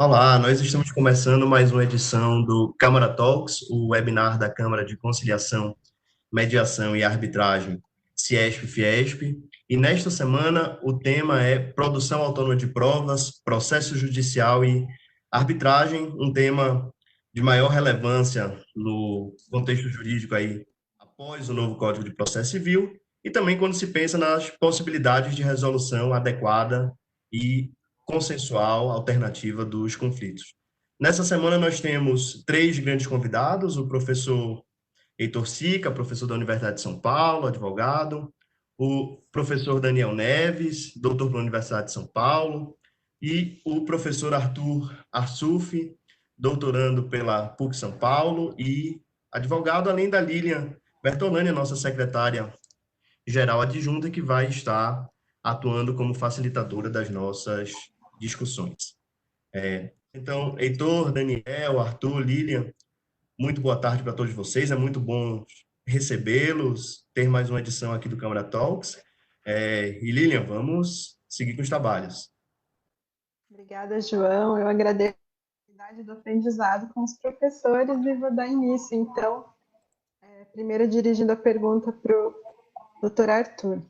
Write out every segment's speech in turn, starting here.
Olá, nós estamos começando mais uma edição do Câmara Talks, o webinar da Câmara de Conciliação, Mediação e Arbitragem, Ciesp-Fiesp. E nesta semana o tema é produção autônoma de provas, processo judicial e arbitragem, um tema de maior relevância no contexto jurídico aí após o novo Código de Processo Civil e também quando se pensa nas possibilidades de resolução adequada e consensual alternativa dos conflitos. Nessa semana nós temos três grandes convidados: o professor Heitor Sica, professor da Universidade de São Paulo, advogado; o professor Daniel Neves, doutor pela Universidade de São Paulo; e o professor Arthur Arsuf, doutorando pela PUC São Paulo e advogado, além da Lilian Bertolani, nossa secretária-geral adjunta, que vai estar atuando como facilitadora das nossas discussões. Então, Heitor, Daniel, Arthur, Lilian, muito boa tarde para todos vocês. É muito bom recebê-los, ter mais uma edição aqui do Câmara Talks. E Lilian, vamos seguir com os trabalhos. Obrigada, João. Eu agradeço a oportunidade do aprendizado com os professores e vou dar início, então, primeiro dirigindo a pergunta para o doutor Arthur.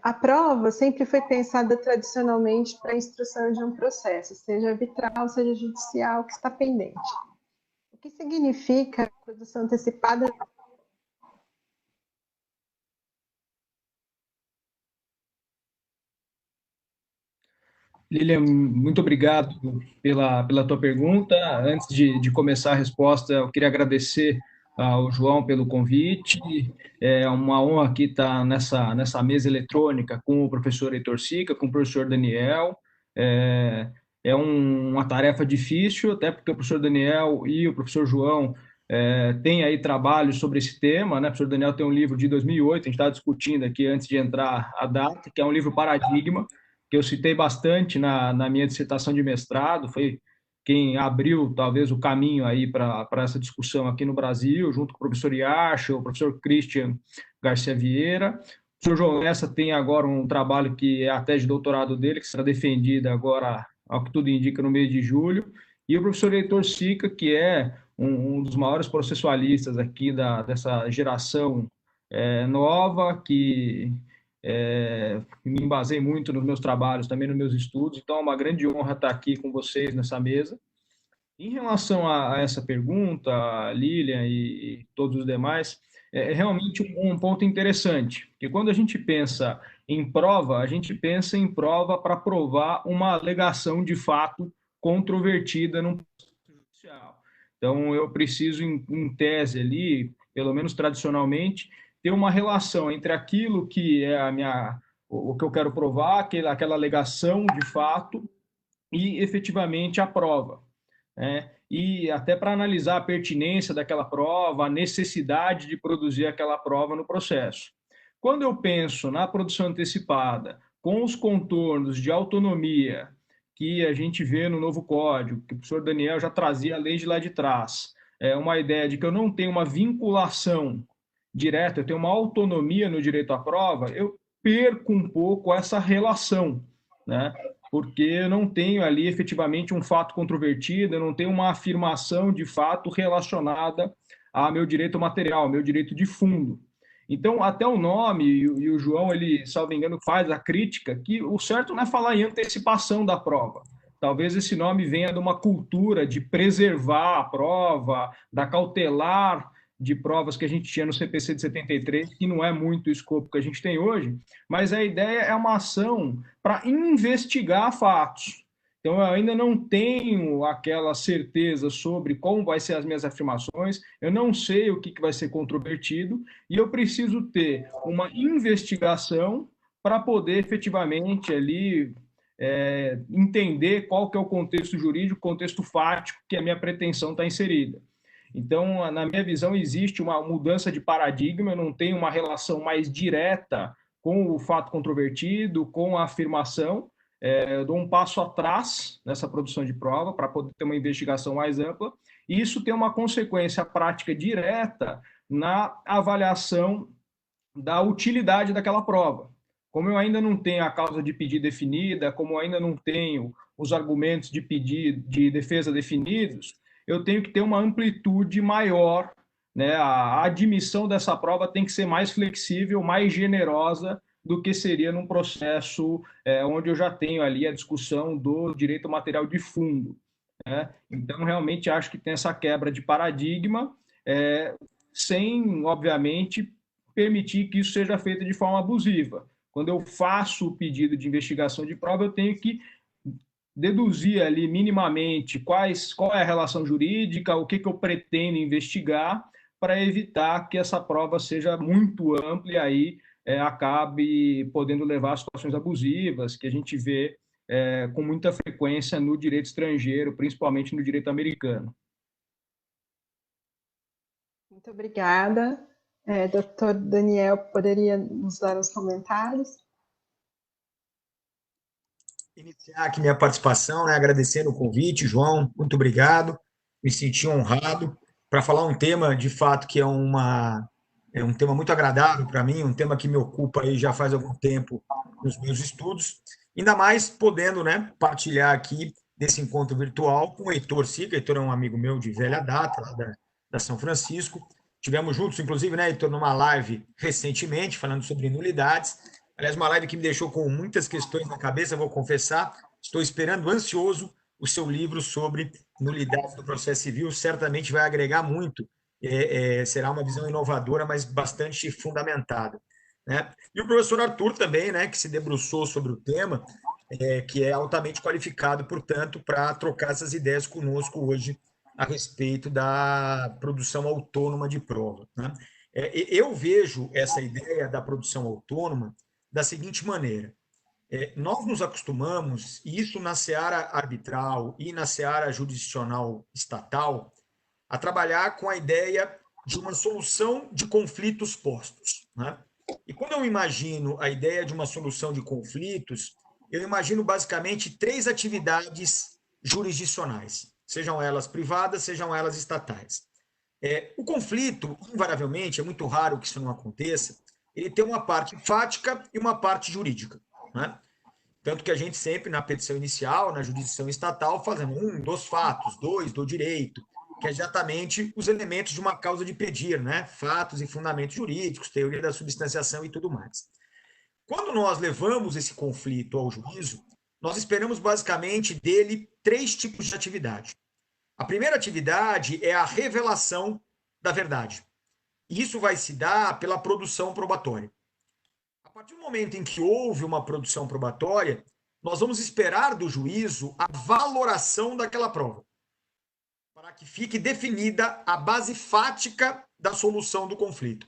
A prova sempre foi pensada tradicionalmente para a instrução de um processo, seja arbitral, seja judicial, que está pendente. O que significa a produção antecipada? Lilian, muito obrigado pela tua pergunta. Antes de começar a resposta, eu queria agradecer ao João pelo convite. É uma honra aqui estar nessa mesa eletrônica com o professor Heitor Sica, com o professor Daniel. Uma tarefa difícil, até porque o professor Daniel e o professor João têm aí trabalhos sobre esse tema, né? O professor Daniel tem um livro de 2008, a gente está discutindo aqui antes de entrar a data, que é um livro paradigma, que eu citei bastante na minha dissertação de mestrado, foi quem abriu, talvez, o caminho aí para essa discussão aqui no Brasil, junto com o professor Iacho, o professor Christian Garcia Vieira. O professor João Lessa tem agora um trabalho que é a tese de doutorado dele, que será defendida agora, ao que tudo indica, no mês de julho. E o professor Heitor Sica, que é um dos maiores processualistas aqui dessa geração nova, que me embasei muito nos meus trabalhos, também nos meus estudos, então é uma grande honra estar aqui com vocês nessa mesa. Em relação a essa pergunta, Lilian e todos os demais, é realmente um ponto interessante, porque quando a gente pensa em prova, a gente pensa em prova para provar uma alegação de fato controvertida num processo judicial. Então, eu preciso, em tese ali, pelo menos tradicionalmente, ter uma relação entre aquilo que é o que eu quero provar, aquela alegação de fato, e efetivamente a prova, né? E até para analisar a pertinência daquela prova, a necessidade de produzir aquela prova no processo. Quando eu penso na produção antecipada, com os contornos de autonomia que a gente vê no novo código, que o professor Daniel já trazia desde lá de trás, é uma ideia de que eu não tenho uma vinculação direta, eu tenho uma autonomia no direito à prova, eu perco um pouco essa relação, né? Porque eu não tenho ali efetivamente um fato controvertido, eu não tenho uma afirmação de fato relacionada ao meu direito material, ao meu direito de fundo. Então, até o nome, e o João, ele, salvo engano, faz a crítica, que o certo não é falar em antecipação da prova. Talvez esse nome venha de uma cultura de preservar a prova, da cautelar de provas que a gente tinha no CPC de 73, que não é muito o escopo que a gente tem hoje, mas a ideia é uma ação para investigar fatos. Então, eu ainda não tenho aquela certeza sobre como vai ser as minhas afirmações, eu não sei o que vai ser controvertido, e eu preciso ter uma investigação para poder efetivamente ali entender qual que é o contexto jurídico, o contexto fático que a minha pretensão está inserida. Então, na minha visão, existe uma mudança de paradigma, eu não tenho uma relação mais direta com o fato controvertido, com a afirmação, eu dou um passo atrás nessa produção de prova para poder ter uma investigação mais ampla, e isso tem uma consequência prática direta na avaliação da utilidade daquela prova. Como eu ainda não tenho a causa de pedir definida, como eu ainda não tenho os argumentos de pedido, de defesa definidos, eu tenho que ter uma amplitude maior, né? A admissão dessa prova tem que ser mais flexível, mais generosa do que seria num processo onde eu já tenho ali a discussão do direito material de fundo, né? Então, realmente, acho que tem essa quebra de paradigma, sem, obviamente, permitir que isso seja feito de forma abusiva. Quando eu faço o pedido de investigação de prova, eu tenho que deduzir ali minimamente qual é a relação jurídica, o que eu pretendo investigar, para evitar que essa prova seja muito ampla e aí acabe podendo levar a situações abusivas que a gente vê com muita frequência no direito estrangeiro, principalmente no direito americano. Muito obrigada. Doutor Daniel, poderia nos dar os comentários? Iniciar aqui minha participação, né, agradecendo o convite, João, muito obrigado, me senti honrado para falar um tema, de fato, que é um tema muito agradável para mim, um tema que me ocupa aí já faz algum tempo nos meus estudos, ainda mais podendo, né, partilhar aqui desse encontro virtual com o Heitor Sica. Heitor é um amigo meu de velha data, lá da São Francisco, tivemos juntos, inclusive, né, Heitor, numa live recentemente, falando sobre nulidades. Aliás, uma live que me deixou com muitas questões na cabeça, vou confessar. Estou esperando ansioso o seu livro sobre nulidades do processo civil. Certamente vai agregar muito. Será uma visão inovadora, mas bastante fundamentada, né? E o professor Arthur também, né, que se debruçou sobre o tema, que é altamente qualificado, portanto, para trocar essas ideias conosco hoje a respeito da produção autônoma de prova, né? Eu vejo essa ideia da produção autônoma da seguinte maneira: nós nos acostumamos, e isso na seara arbitral e na seara jurisdicional estatal, a trabalhar com a ideia de uma solução de conflitos postos, né? E quando eu imagino a ideia de uma solução de conflitos, eu imagino basicamente 3 atividades jurisdicionais, sejam elas privadas, sejam elas estatais. O conflito, invariavelmente, é muito raro que isso não aconteça, ele tem uma parte fática e uma parte jurídica, né? Tanto que a gente sempre, na petição inicial, na jurisdição estatal, fazemos dos fatos, 2 do direito, que é exatamente os elementos de uma causa de pedir, né? Fatos e fundamentos jurídicos, teoria da substanciação e tudo mais. Quando nós levamos esse conflito ao juízo, nós esperamos basicamente dele 3 tipos de atividade. A primeira atividade é a revelação da verdade. Isso vai se dar pela produção probatória. A partir do momento em que houve uma produção probatória, nós vamos esperar do juízo a valoração daquela prova, para que fique definida a base fática da solução do conflito.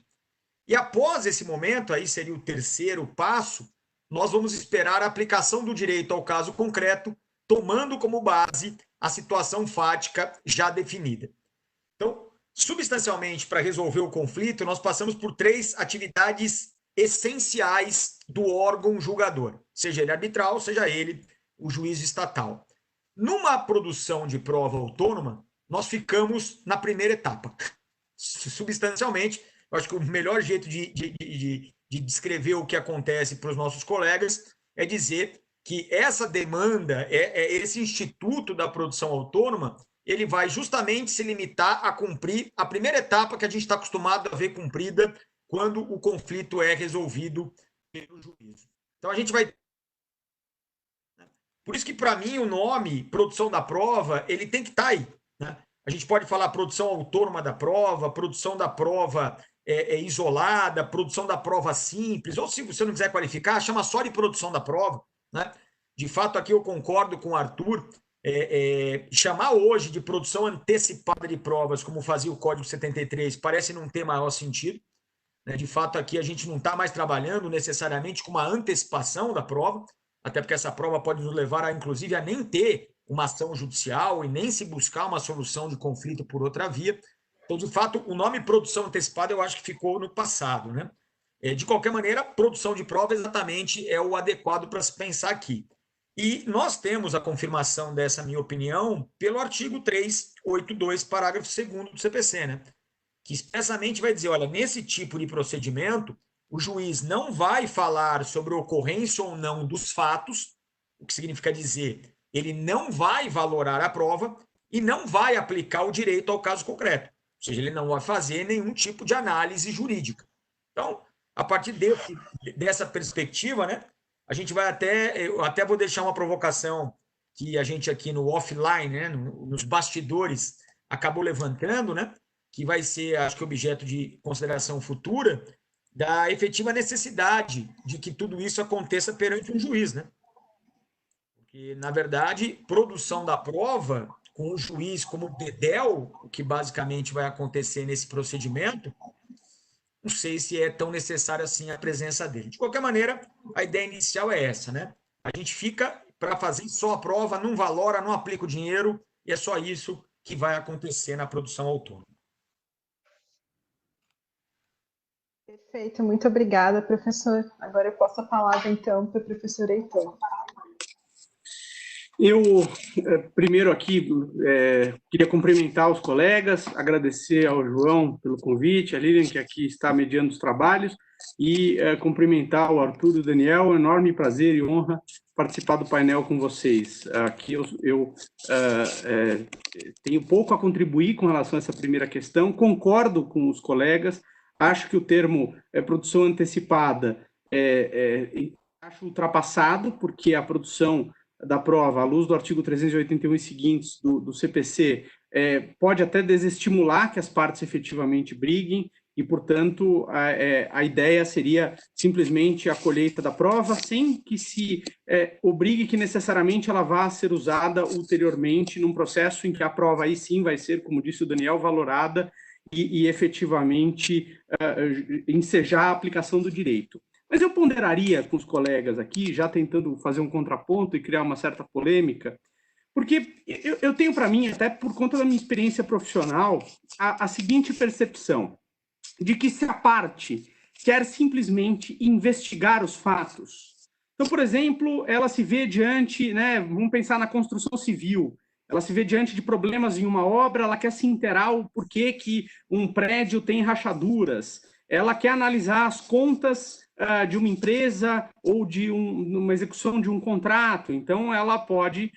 E após esse momento, aí seria o terceiro passo, nós vamos esperar a aplicação do direito ao caso concreto, tomando como base a situação fática já definida. Então, substancialmente, para resolver o conflito, nós passamos por 3 atividades essenciais do órgão julgador, seja ele arbitral, seja ele o juiz estatal. Numa produção de prova autônoma, nós ficamos na primeira etapa. Substancialmente, eu acho que o melhor jeito de descrever o que acontece para os nossos colegas é dizer que essa demanda, esse instituto da produção autônoma, ele vai justamente se limitar a cumprir a primeira etapa que a gente está acostumado a ver cumprida quando o conflito é resolvido pelo juízo. Então, a gente vai... Por isso que, para mim, o nome produção da prova, ele tem que estar aí, né? A gente pode falar produção autônoma da prova, produção da prova isolada, produção da prova simples, ou se você não quiser qualificar, chama só de produção da prova, né? De fato, aqui eu concordo com o Arthur, chamar hoje de produção antecipada de provas, como fazia o Código 73, parece não ter maior sentido, né? De fato, aqui a gente não está mais trabalhando necessariamente com uma antecipação da prova, até porque essa prova pode nos levar, inclusive, a nem ter uma ação judicial e nem se buscar uma solução de conflito por outra via. Então, de fato, o nome produção antecipada eu acho que ficou no passado, né? De qualquer maneira, produção de prova exatamente é o adequado para se pensar aqui. E nós temos a confirmação dessa minha opinião pelo artigo 382, parágrafo 2º do CPC, né? Que expressamente vai dizer, olha, nesse tipo de procedimento, o juiz não vai falar sobre a ocorrência ou não dos fatos, o que significa dizer, ele não vai valorar a prova e não vai aplicar o direito ao caso concreto. Ou seja, ele não vai fazer nenhum tipo de análise jurídica. Então, a partir dessa perspectiva, né, a gente vai eu até vou deixar uma provocação que a gente aqui no offline, né, nos bastidores, acabou levantando, né, que vai ser, acho que, objeto de consideração futura, da efetiva necessidade de que tudo isso aconteça perante um juiz, né? Porque, na verdade, produção da prova com o juiz como dedéu, o que basicamente vai acontecer nesse procedimento, não sei se é tão necessária assim a presença dele. De qualquer maneira, a ideia inicial é essa, né? A gente fica para fazer só a prova, não valora, não aplica o dinheiro, e é só isso que vai acontecer na produção autônoma. Perfeito, muito obrigada, professor. Agora eu passo a palavra, então, para o professor Heitor. Eu, primeiro aqui, queria cumprimentar os colegas, agradecer ao João pelo convite, a Lilian, que aqui está mediando os trabalhos, e cumprimentar o Arthur e o Daniel, é um enorme prazer e honra participar do painel com vocês. Aqui eu tenho pouco a contribuir com relação a essa primeira questão, concordo com os colegas, acho que o termo produção antecipada acho ultrapassado, porque a produção da prova, à luz do artigo 381 e seguintes do CPC, pode até desestimular que as partes efetivamente briguem e, portanto, a ideia seria simplesmente a colheita da prova sem que se obrigue que necessariamente ela vá ser usada ulteriormente num processo em que a prova aí sim vai ser, como disse o Daniel, valorada e efetivamente ensejar a aplicação do direito. Mas eu ponderaria com os colegas aqui, já tentando fazer um contraponto e criar uma certa polêmica, porque eu tenho para mim, até por conta da minha experiência profissional, a seguinte percepção, de que se a parte quer simplesmente investigar os fatos, então, por exemplo, ela se vê diante, né, vamos pensar na construção civil, ela se vê diante de problemas em uma obra, ela quer se inteirar o porquê que um prédio tem rachaduras, ela quer analisar as contas de uma empresa ou de uma execução de um contrato. Então, ela pode,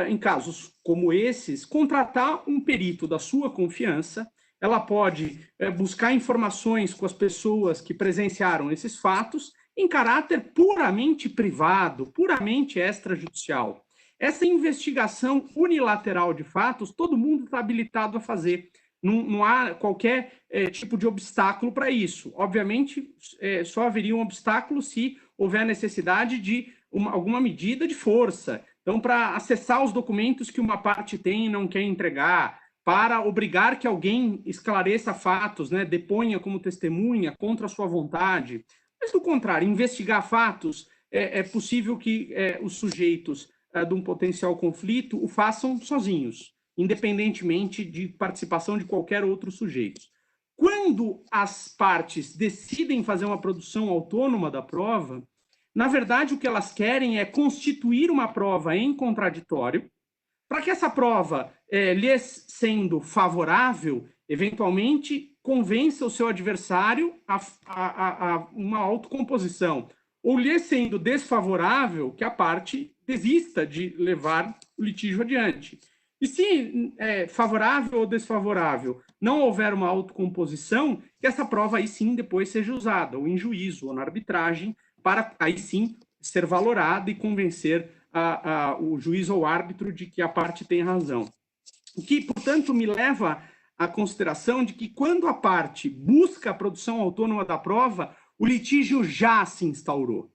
em casos como esses, contratar um perito da sua confiança, ela pode buscar informações com as pessoas que presenciaram esses fatos em caráter puramente privado, puramente extrajudicial. Essa investigação unilateral de fatos, todo mundo está habilitado a fazer. Não há qualquer tipo de obstáculo para isso. Obviamente, só haveria um obstáculo se houver a necessidade de alguma medida de força. Então, para acessar os documentos que uma parte tem e não quer entregar, para obrigar que alguém esclareça fatos, né, deponha como testemunha contra a sua vontade. Mas, do contrário, investigar fatos, é possível que os sujeitos de um potencial conflito o façam sozinhos, independentemente de participação de qualquer outro sujeito. Quando as partes decidem fazer uma produção autônoma da prova, na verdade, o que elas querem é constituir uma prova em contraditório, para que essa prova, lhes sendo favorável, eventualmente convença o seu adversário a uma autocomposição, ou lhe sendo desfavorável, que a parte desista de levar o litígio adiante. E se favorável ou desfavorável não houver uma autocomposição, que essa prova aí sim depois seja usada, ou em juízo, ou na arbitragem, para aí sim ser valorada e convencer o juiz ou árbitro de que a parte tem razão. O que, portanto, me leva à consideração de que quando a parte busca a produção autônoma da prova, o litígio já se instaurou.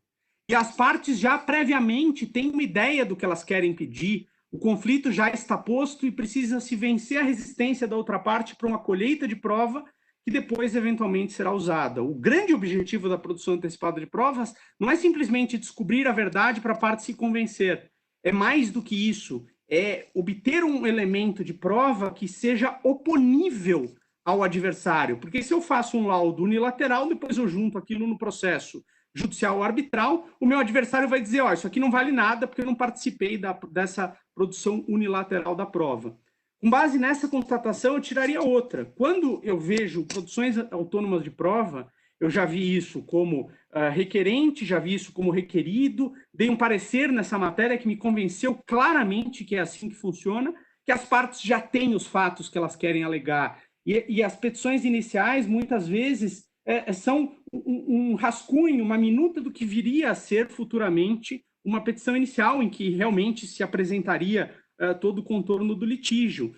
E as partes já previamente têm uma ideia do que elas querem pedir, o conflito já está posto e precisa se vencer a resistência da outra parte para uma colheita de prova que depois eventualmente será usada. O grande objetivo da produção antecipada de provas não é simplesmente descobrir a verdade para a parte se convencer. É mais do que isso, é obter um elemento de prova que seja oponível ao adversário. Porque se eu faço um laudo unilateral, depois eu junto aquilo no processo judicial ou arbitral, o meu adversário vai dizer, isso aqui não vale nada porque eu não participei dessa produção unilateral da prova. Com base nessa constatação, eu tiraria outra. Quando eu vejo produções autônomas de prova, eu já vi isso como requerente, já vi isso como requerido, dei um parecer nessa matéria que me convenceu claramente que é assim que funciona, que as partes já têm os fatos que elas querem alegar. E as petições iniciais, muitas vezes, são um rascunho, uma minuta do que viria a ser futuramente uma petição inicial, em que realmente se apresentaria todo o contorno do litígio.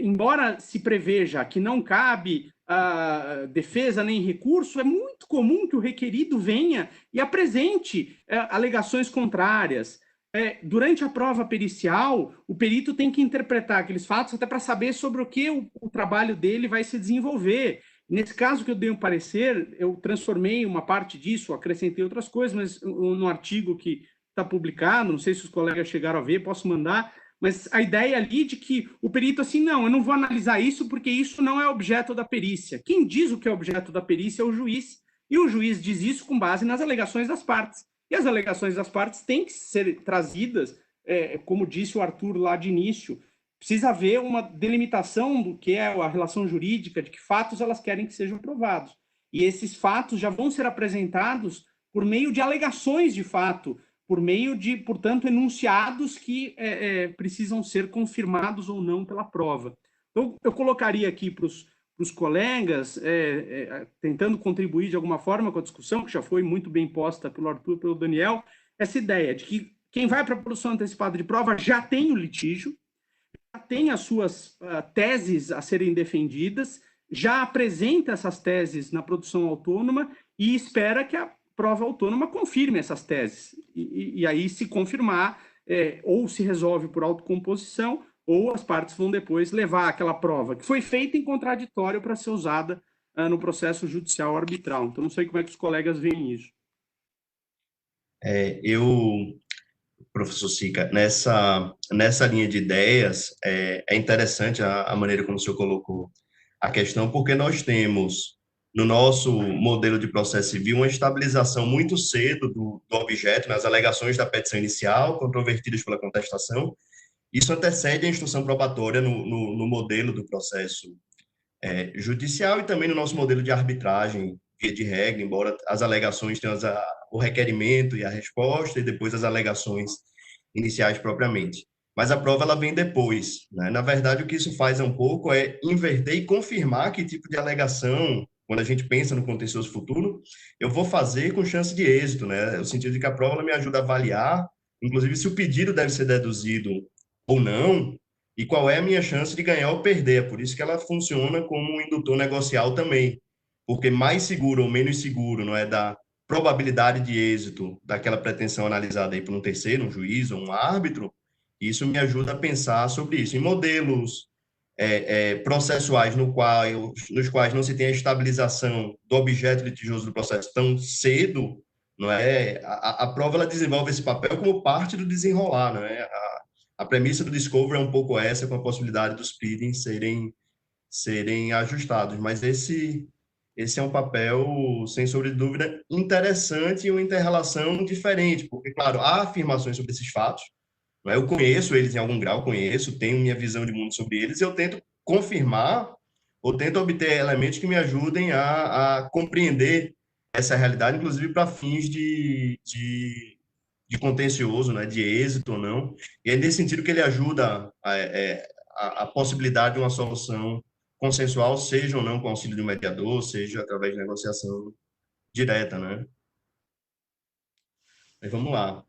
Embora se preveja que não cabe defesa nem recurso, é muito comum que o requerido venha e apresente alegações contrárias. Durante a prova pericial, o perito tem que interpretar aqueles fatos até para saber sobre o que o trabalho dele vai se desenvolver. Nesse caso que eu dei um parecer, eu transformei uma parte disso, acrescentei outras coisas, mas no artigo que está publicado, não sei se os colegas chegaram a ver, posso mandar, mas a ideia ali de que o perito, assim, não, eu não vou analisar isso porque isso não é objeto da perícia. Quem diz o que é objeto da perícia é o juiz, e o juiz diz isso com base nas alegações das partes. E as alegações das partes têm que ser trazidas, como disse o Arthur lá de início, precisa haver uma delimitação do que é a relação jurídica, de que fatos elas querem que sejam provados. E esses fatos já vão ser apresentados por meio de alegações de fato, por meio de, portanto, enunciados que precisam ser confirmados ou não pela prova. Então, eu colocaria aqui para os colegas, tentando contribuir de alguma forma com a discussão, que já foi muito bem posta pelo Arthur e pelo Daniel, essa ideia de que quem vai para a produção antecipada de prova já tem o litígio, já tem as suas teses a serem defendidas, já apresenta essas teses na produção autônoma e espera que a prova autônoma confirme essas teses. E aí, se confirmar, ou se resolve por autocomposição, ou as partes vão depois levar aquela prova que foi feita em contraditório para ser usada no processo judicial arbitral. Então, não sei como é que os colegas veem isso. Professor Sica, nessa linha de ideias, é interessante a maneira como o senhor colocou a questão, porque nós temos, no nosso modelo de processo civil, uma estabilização muito cedo do objeto, nas alegações da petição inicial, controvertidas pela contestação. Isso antecede a instrução probatória no modelo do processo judicial e também no nosso modelo de arbitragem, via de regra, embora as alegações tenham o requerimento e a resposta, e depois as alegações iniciais propriamente. Mas a prova ela vem depois, né? Na verdade, o que isso faz um pouco é inverter e confirmar que tipo de alegação, quando a gente pensa no contencioso futuro, eu vou fazer com chance de êxito, né? No sentido de que a prova ela me ajuda a avaliar, inclusive, se o pedido deve ser deduzido ou não, e qual é a minha chance de ganhar ou perder. É por isso que ela funciona como um indutor negocial também, porque mais seguro ou menos seguro, não é, da probabilidade de êxito daquela pretensão analisada aí por um terceiro, um juiz ou um árbitro, isso me ajuda a pensar sobre isso. Em modelos processuais nos quais não se tem a estabilização do objeto litigioso do processo tão cedo, não é? A prova ela desenvolve esse papel como parte do desenrolar, não é? A premissa do Discovery é um pouco essa, com a possibilidade dos pleadings serem ajustados, mas esse é um papel, sem sombra de dúvida, interessante e uma inter-relação diferente, porque, claro, há afirmações sobre esses fatos, não é? Eu conheço eles em algum grau, tenho minha visão de mundo sobre eles, e eu tento confirmar ou tento obter elementos que me ajudem a compreender essa realidade, inclusive para fins de contencioso, né, de êxito ou não, e é nesse sentido que ele ajuda a possibilidade de uma solução consensual, seja ou não com auxílio de um mediador, seja através de negociação direta, né? Mas vamos lá.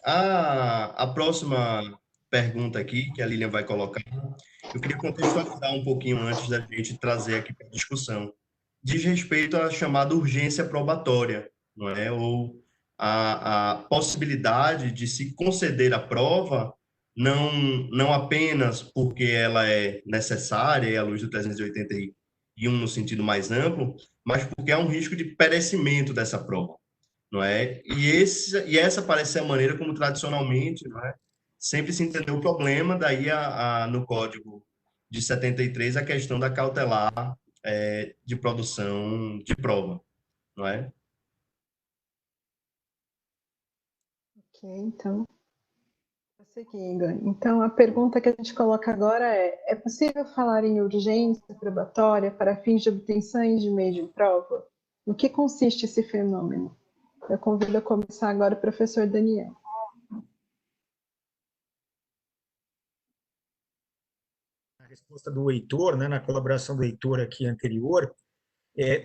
A próxima pergunta aqui, que a Lilian vai colocar, eu queria contextualizar um pouquinho antes da gente trazer aqui para a discussão. Diz respeito à chamada urgência probatória, não é? Ou a possibilidade de se conceder a prova não apenas porque ela é necessária, e à luz do 381 no sentido mais amplo, mas porque há um risco de perecimento dessa prova, não é? E essa parece ser a maneira como tradicionalmente, não é, sempre se entendeu o problema, daí no Código de 73 a questão da cautelar de produção de prova, não é? Ok, então, Seguindo. Então, a pergunta que a gente coloca agora é possível falar em urgência probatória para fins de obtenção de meio de prova? No que consiste esse fenômeno? Eu convido a começar agora o professor Daniel. A resposta do Heitor, né, na colaboração do Heitor aqui anterior,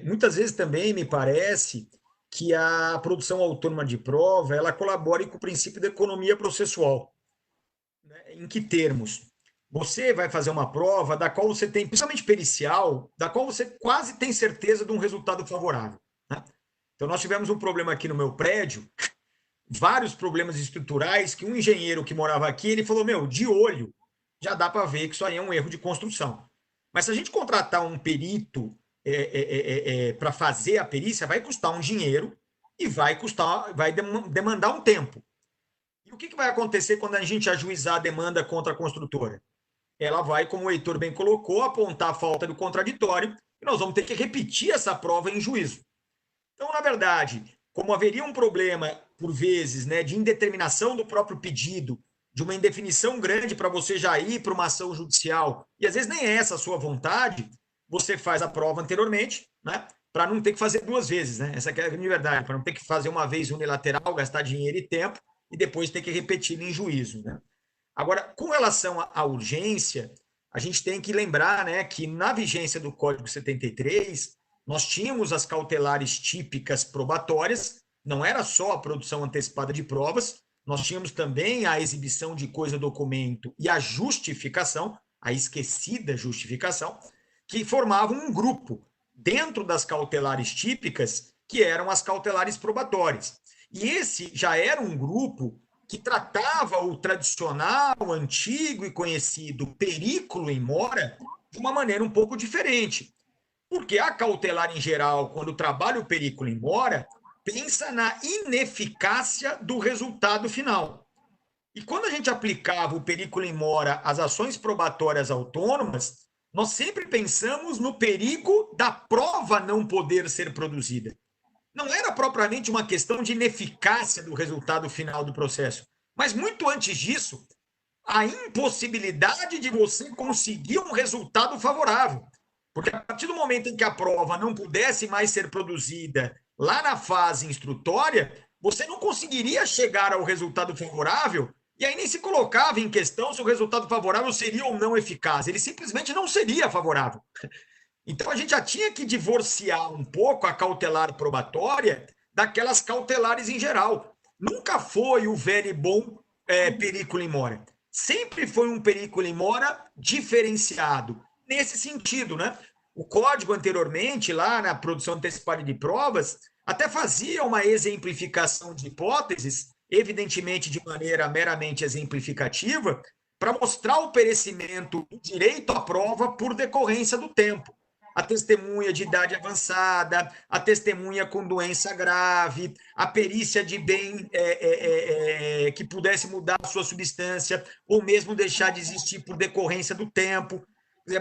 muitas vezes também me parece que a produção autônoma de prova ela colabore com o princípio da economia processual. Né? Em que termos? Você vai fazer uma prova da qual você tem, principalmente pericial, da qual você quase tem certeza de um resultado favorável. Né? Então, nós tivemos um problema aqui no meu prédio, vários problemas estruturais, que um engenheiro que morava aqui, ele falou, de olho, já dá para ver que isso aí é um erro de construção. Mas se a gente contratar um perito para fazer a perícia, vai custar um dinheiro e vai demandar um tempo. E o que vai acontecer quando a gente ajuizar a demanda contra a construtora? Ela vai, como o Heitor bem colocou, apontar a falta do contraditório e nós vamos ter que repetir essa prova em juízo. Então, na verdade, como haveria um problema, por vezes, né, de indeterminação do próprio pedido, de uma indefinição grande para você já ir para uma ação judicial, e às vezes nem é essa a sua vontade, você faz a prova anteriormente, né, para não ter que fazer duas vezes. Né? Essa é a grande verdade, para não ter que fazer uma vez unilateral, gastar dinheiro e tempo, e depois ter que repetir em juízo. Né? Agora, com relação à urgência, a gente tem que lembrar, né, que na vigência do Código 73, nós tínhamos as cautelares típicas probatórias, não era só a produção antecipada de provas, nós tínhamos também a exibição de coisa-documento e a justificação, a esquecida justificação, que formavam um grupo dentro das cautelares típicas, que eram as cautelares probatórias. E esse já era um grupo que tratava o tradicional, antigo e conhecido perículo in mora de uma maneira um pouco diferente. Porque a cautelar, em geral, quando trabalha o perículo in mora, pensa na ineficácia do resultado final. E quando a gente aplicava o perículo in mora às ações probatórias autônomas, nós sempre pensamos no perigo da prova não poder ser produzida. Não era propriamente uma questão de ineficácia do resultado final do processo, mas muito antes disso, a impossibilidade de você conseguir um resultado favorável. Porque a partir do momento em que a prova não pudesse mais ser produzida lá na fase instrutória, você não conseguiria chegar ao resultado favorável e aí nem se colocava em questão se o resultado favorável seria ou não eficaz. Ele simplesmente não seria favorável. Então, a gente já tinha que divorciar um pouco a cautelar probatória daquelas cautelares em geral. Nunca foi o velho e bom perículo in mora. Sempre foi um perículo in mora diferenciado. Nesse sentido, né? O código anteriormente, lá na produção antecipada de provas, até fazia uma exemplificação de hipóteses, evidentemente de maneira meramente exemplificativa, para mostrar o perecimento do direito à prova por decorrência do tempo. A testemunha de idade avançada, a testemunha com doença grave, a perícia de bem que pudesse mudar a sua substância, ou mesmo deixar de existir por decorrência do tempo.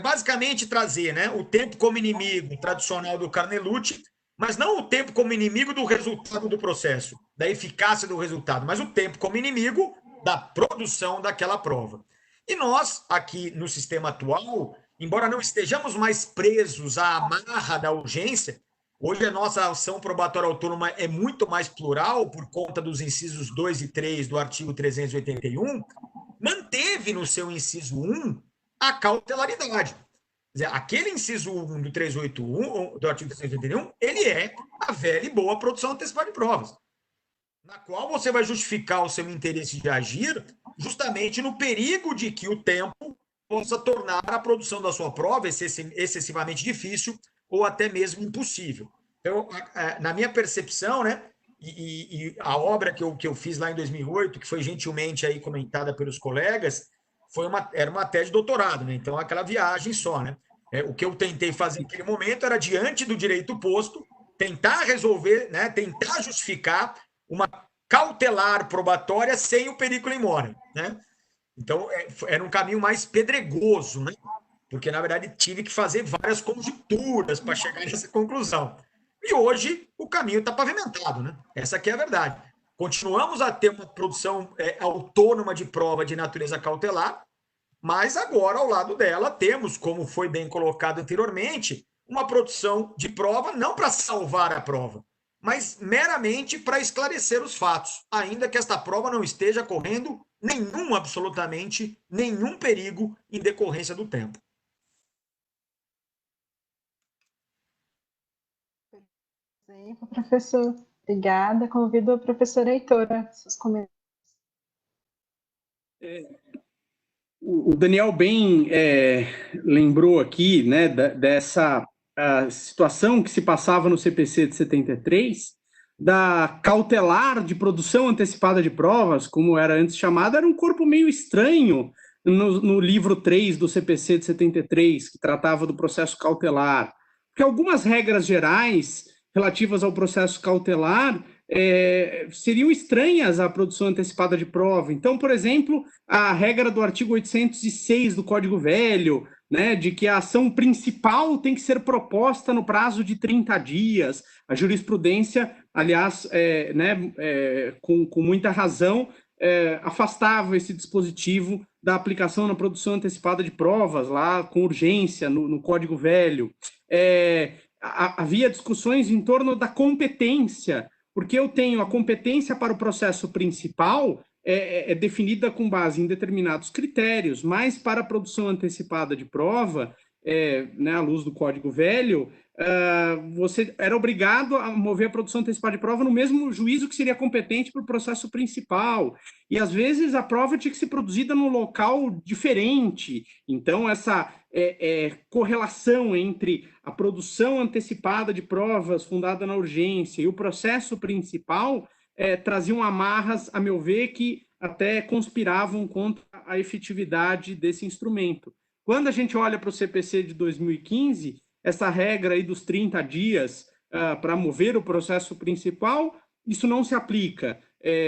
Basicamente trazer, né, o tempo como inimigo tradicional do Carnelucci, mas não o tempo como inimigo do resultado do processo, da eficácia do resultado, mas o tempo como inimigo da produção daquela prova. E nós, aqui no sistema atual, embora não estejamos mais presos à amarra da urgência, hoje a nossa ação probatória autônoma é muito mais plural por conta dos incisos 2 e 3 do artigo 381, manteve no seu inciso 1 a cautelaridade. Quer dizer, aquele inciso 1 do 381, do artigo 381, ele é a velha e boa produção antecipada de provas, na qual você vai justificar o seu interesse de agir justamente no perigo de que o tempo possa tornar a produção da sua prova excessivamente difícil ou até mesmo impossível. Então, na minha percepção, né, e a obra que eu fiz lá em 2008, que foi gentilmente aí comentada pelos colegas, era uma tese de doutorado, né? Então, aquela viagem só. Né? O que eu tentei fazer naquele momento era, diante do direito posto, tentar resolver, né, tentar justificar uma cautelar probatória sem o perículo in mora. Né? Então, era um caminho mais pedregoso, né? Porque, na verdade, tive que fazer várias conjecturas para chegar nessa conclusão. E hoje o caminho está pavimentado, né? Essa aqui é a verdade. continuamos a ter uma produção autônoma de prova de natureza cautelar, mas agora, ao lado dela, temos, como foi bem colocado anteriormente, uma produção de prova não para salvar a prova, mas meramente para esclarecer os fatos, ainda que esta prova não esteja correndo absolutamente nenhum perigo em decorrência do tempo. Exemplo, professor. Obrigada. Convido a professora Heitora, seus comentários. O Daniel bem lembrou aqui, né, dessa situação que se passava no CPC de 73, da cautelar de produção antecipada de provas, como era antes chamada, era um corpo meio estranho no livro 3 do CPC de 73, que tratava do processo cautelar. Porque algumas regras gerais relativas ao processo cautelar seriam estranhas à produção antecipada de prova. Então, por exemplo, a regra do artigo 806 do Código Velho, né, de que a ação principal tem que ser proposta no prazo de 30 dias. A jurisprudência, aliás, com muita razão, afastava esse dispositivo da aplicação na produção antecipada de provas, lá com urgência, no Código Velho. Havia discussões em torno da competência, porque eu tenho a competência para o processo principal definida com base em determinados critérios, mas para a produção antecipada de prova, né, à luz do Código Velho, você era obrigado a mover a produção antecipada de prova no mesmo juízo que seria competente para o processo principal. E, às vezes, a prova tinha que ser produzida num local diferente. Então, essa correlação entre a produção antecipada de provas fundada na urgência e o processo principal traziam amarras, a meu ver, que até conspiravam contra a efetividade desse instrumento. Quando a gente olha para o CPC de 2015, essa regra aí dos 30 dias para mover o processo principal, isso não se aplica,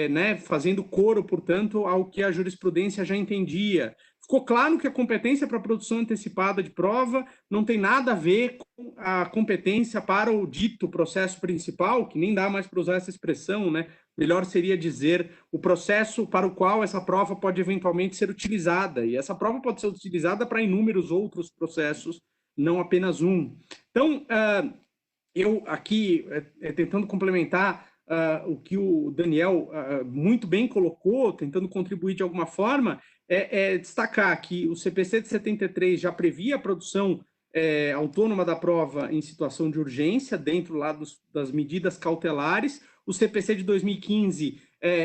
né, fazendo coro, portanto, ao que a jurisprudência já entendia. Ficou claro que a competência para a produção antecipada de prova não tem nada a ver com a competência para o dito processo principal, que nem dá mais para usar essa expressão, né? Melhor seria dizer o processo para o qual essa prova pode eventualmente ser utilizada. E essa prova pode ser utilizada para inúmeros outros processos, não apenas um. Então, eu aqui, tentando complementar o que o Daniel muito bem colocou, tentando contribuir de alguma forma, destacar que o CPC de 73 já previa a produção autônoma da prova em situação de urgência, dentro lá das medidas cautelares. O CPC de 2015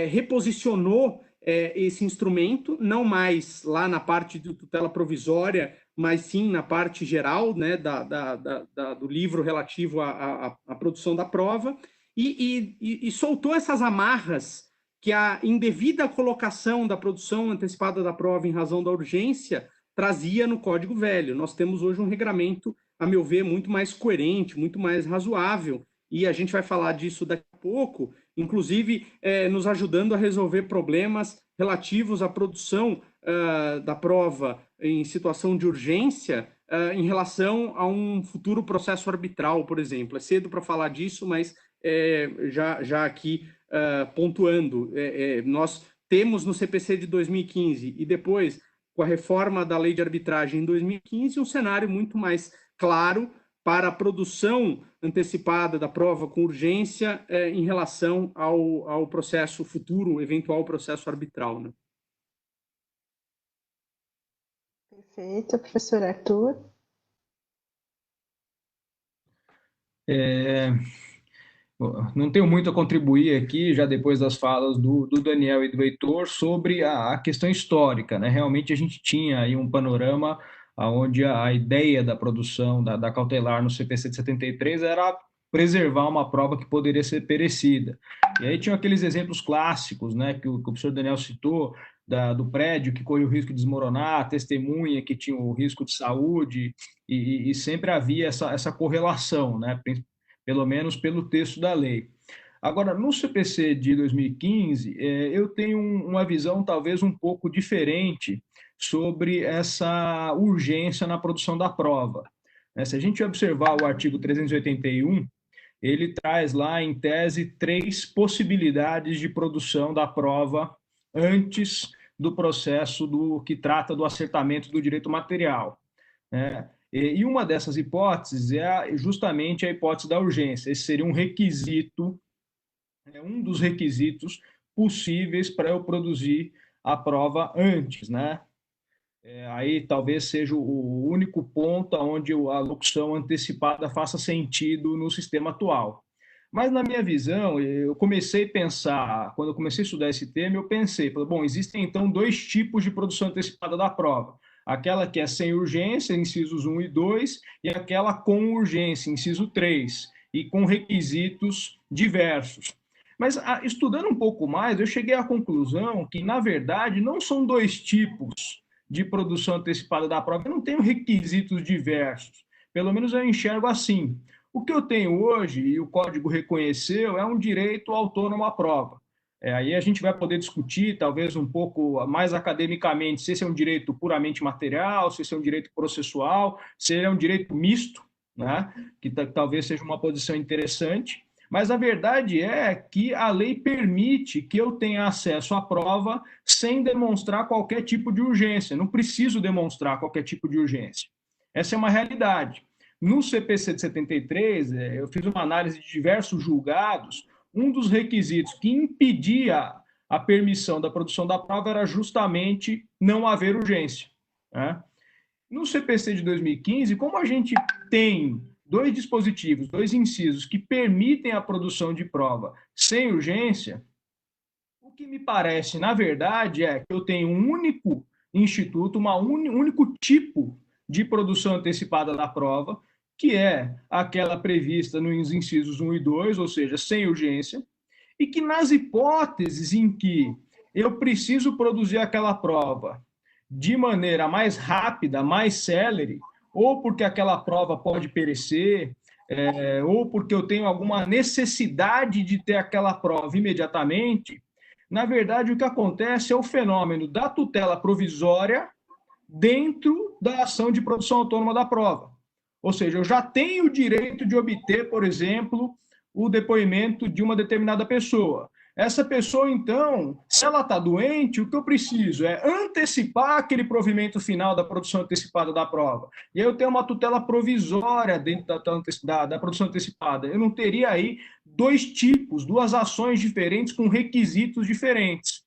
reposicionou esse instrumento, não mais lá na parte de tutela provisória, mas sim na parte geral, né, do livro relativo à produção da prova, e soltou essas amarras que a indevida colocação da produção antecipada da prova em razão da urgência trazia no Código Velho. Nós temos hoje um regramento, a meu ver, muito mais coerente, muito mais razoável, e a gente vai falar disso daqui a pouco, inclusive nos ajudando a resolver problemas relativos à produção da prova em situação de urgência em relação a um futuro processo arbitral, por exemplo. É cedo para falar disso, mas já aqui pontuando, nós temos no CPC de 2015 e depois, com a reforma da lei de arbitragem em 2015, um cenário muito mais claro para a produção antecipada da prova com urgência em relação ao processo futuro, eventual processo arbitral, né? Perfeito, professor Arthur. Não tenho muito a contribuir aqui, já depois das falas do Daniel e do Heitor, sobre a questão histórica, né? Realmente a gente tinha aí um panorama onde a ideia da produção da cautelar no CPC de 73 era preservar uma prova que poderia ser perecida. E aí tinha aqueles exemplos clássicos, né, que o professor Daniel citou, do prédio que corria o risco de desmoronar, a testemunha que tinha o risco de saúde, e sempre havia essa correlação, né, pelo menos pelo texto da lei. Agora, no CPC de 2015, eu tenho uma visão talvez um pouco diferente sobre essa urgência na produção da prova. Se a gente observar o artigo 381, ele traz lá, em tese, 3 possibilidades de produção da prova antes do processo que trata do acertamento do direito material, né? E uma dessas hipóteses é justamente a hipótese da urgência. Esse seria um requisito, um dos requisitos possíveis para eu produzir a prova antes, né? Aí talvez seja o único ponto onde a locução antecipada faça sentido no sistema atual. Mas, na minha visão, eu comecei a pensar, quando eu comecei a estudar esse tema, eu pensei, bom, existem então 2 tipos de produção antecipada da prova. Aquela que é sem urgência, incisos 1 e 2, e aquela com urgência, inciso 3, e com requisitos diversos. Mas, estudando um pouco mais, eu cheguei à conclusão que, na verdade, não são 2 tipos de produção antecipada da prova. Eu não tenho requisitos diversos. Pelo menos eu enxergo assim. O que eu tenho hoje, e o código reconheceu, é um direito autônomo à prova. Aí a gente vai poder discutir, talvez um pouco mais academicamente, se esse é um direito puramente material, se esse é um direito processual, se ele é um direito misto, né? Que talvez seja uma posição interessante. Mas a verdade é que a lei permite que eu tenha acesso à prova sem demonstrar qualquer tipo de urgência. Não preciso demonstrar qualquer tipo de urgência. Essa é uma realidade. No CPC de 73, eu fiz uma análise de diversos julgados. Um dos requisitos que impedia a permissão da produção da prova era justamente não haver urgência, né? No CPC de 2015, como a gente tem 2 dispositivos, 2 incisos que permitem a produção de prova sem urgência, o que me parece, na verdade, é que eu tenho um único instituto, um único tipo de produção antecipada da prova, que é aquela prevista nos incisos 1 e 2, ou seja, sem urgência, e que nas hipóteses em que eu preciso produzir aquela prova de maneira mais rápida, mais célere, ou porque aquela prova pode perecer, ou porque eu tenho alguma necessidade de ter aquela prova imediatamente, na verdade, o que acontece é o fenômeno da tutela provisória dentro da ação de produção autônoma da prova. Ou seja, eu já tenho o direito de obter, por exemplo, o depoimento de uma determinada pessoa. Essa pessoa, então, se ela está doente, o que eu preciso é antecipar aquele provimento final da produção antecipada da prova. E aí eu tenho uma tutela provisória dentro da produção antecipada. Eu não teria aí 2 tipos, 2 ações diferentes com requisitos diferentes.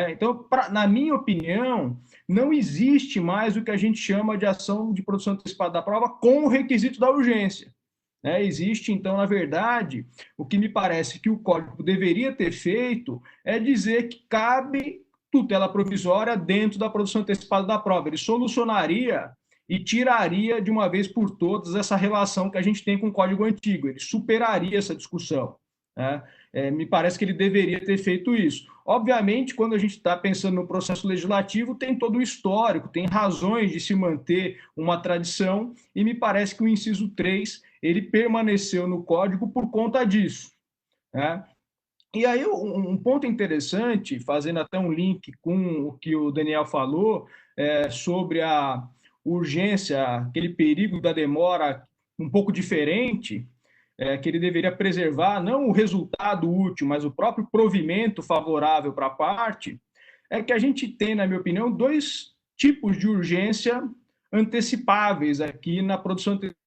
Então, na minha opinião, não existe mais o que a gente chama de ação de produção antecipada da prova com o requisito da urgência. Existe, então, na verdade, o que me parece que o Código deveria ter feito é dizer que cabe tutela provisória dentro da produção antecipada da prova. Ele solucionaria e tiraria de uma vez por todas essa relação que a gente tem com o Código antigo. Ele superaria essa discussão, né? Me parece que ele deveria ter feito isso. Obviamente, quando a gente está pensando no processo legislativo, tem todo o histórico, tem razões de se manter uma tradição, e me parece que o inciso 3 ele permaneceu no Código por conta disso, né? E aí, um ponto interessante, fazendo até um link com o que o Daniel falou, sobre a urgência, aquele perigo da demora um pouco diferente, que ele deveria preservar não o resultado útil, mas o próprio provimento favorável para a parte, é que a gente tem, na minha opinião, 2 tipos de urgência antecipáveis aqui na produção antecipada.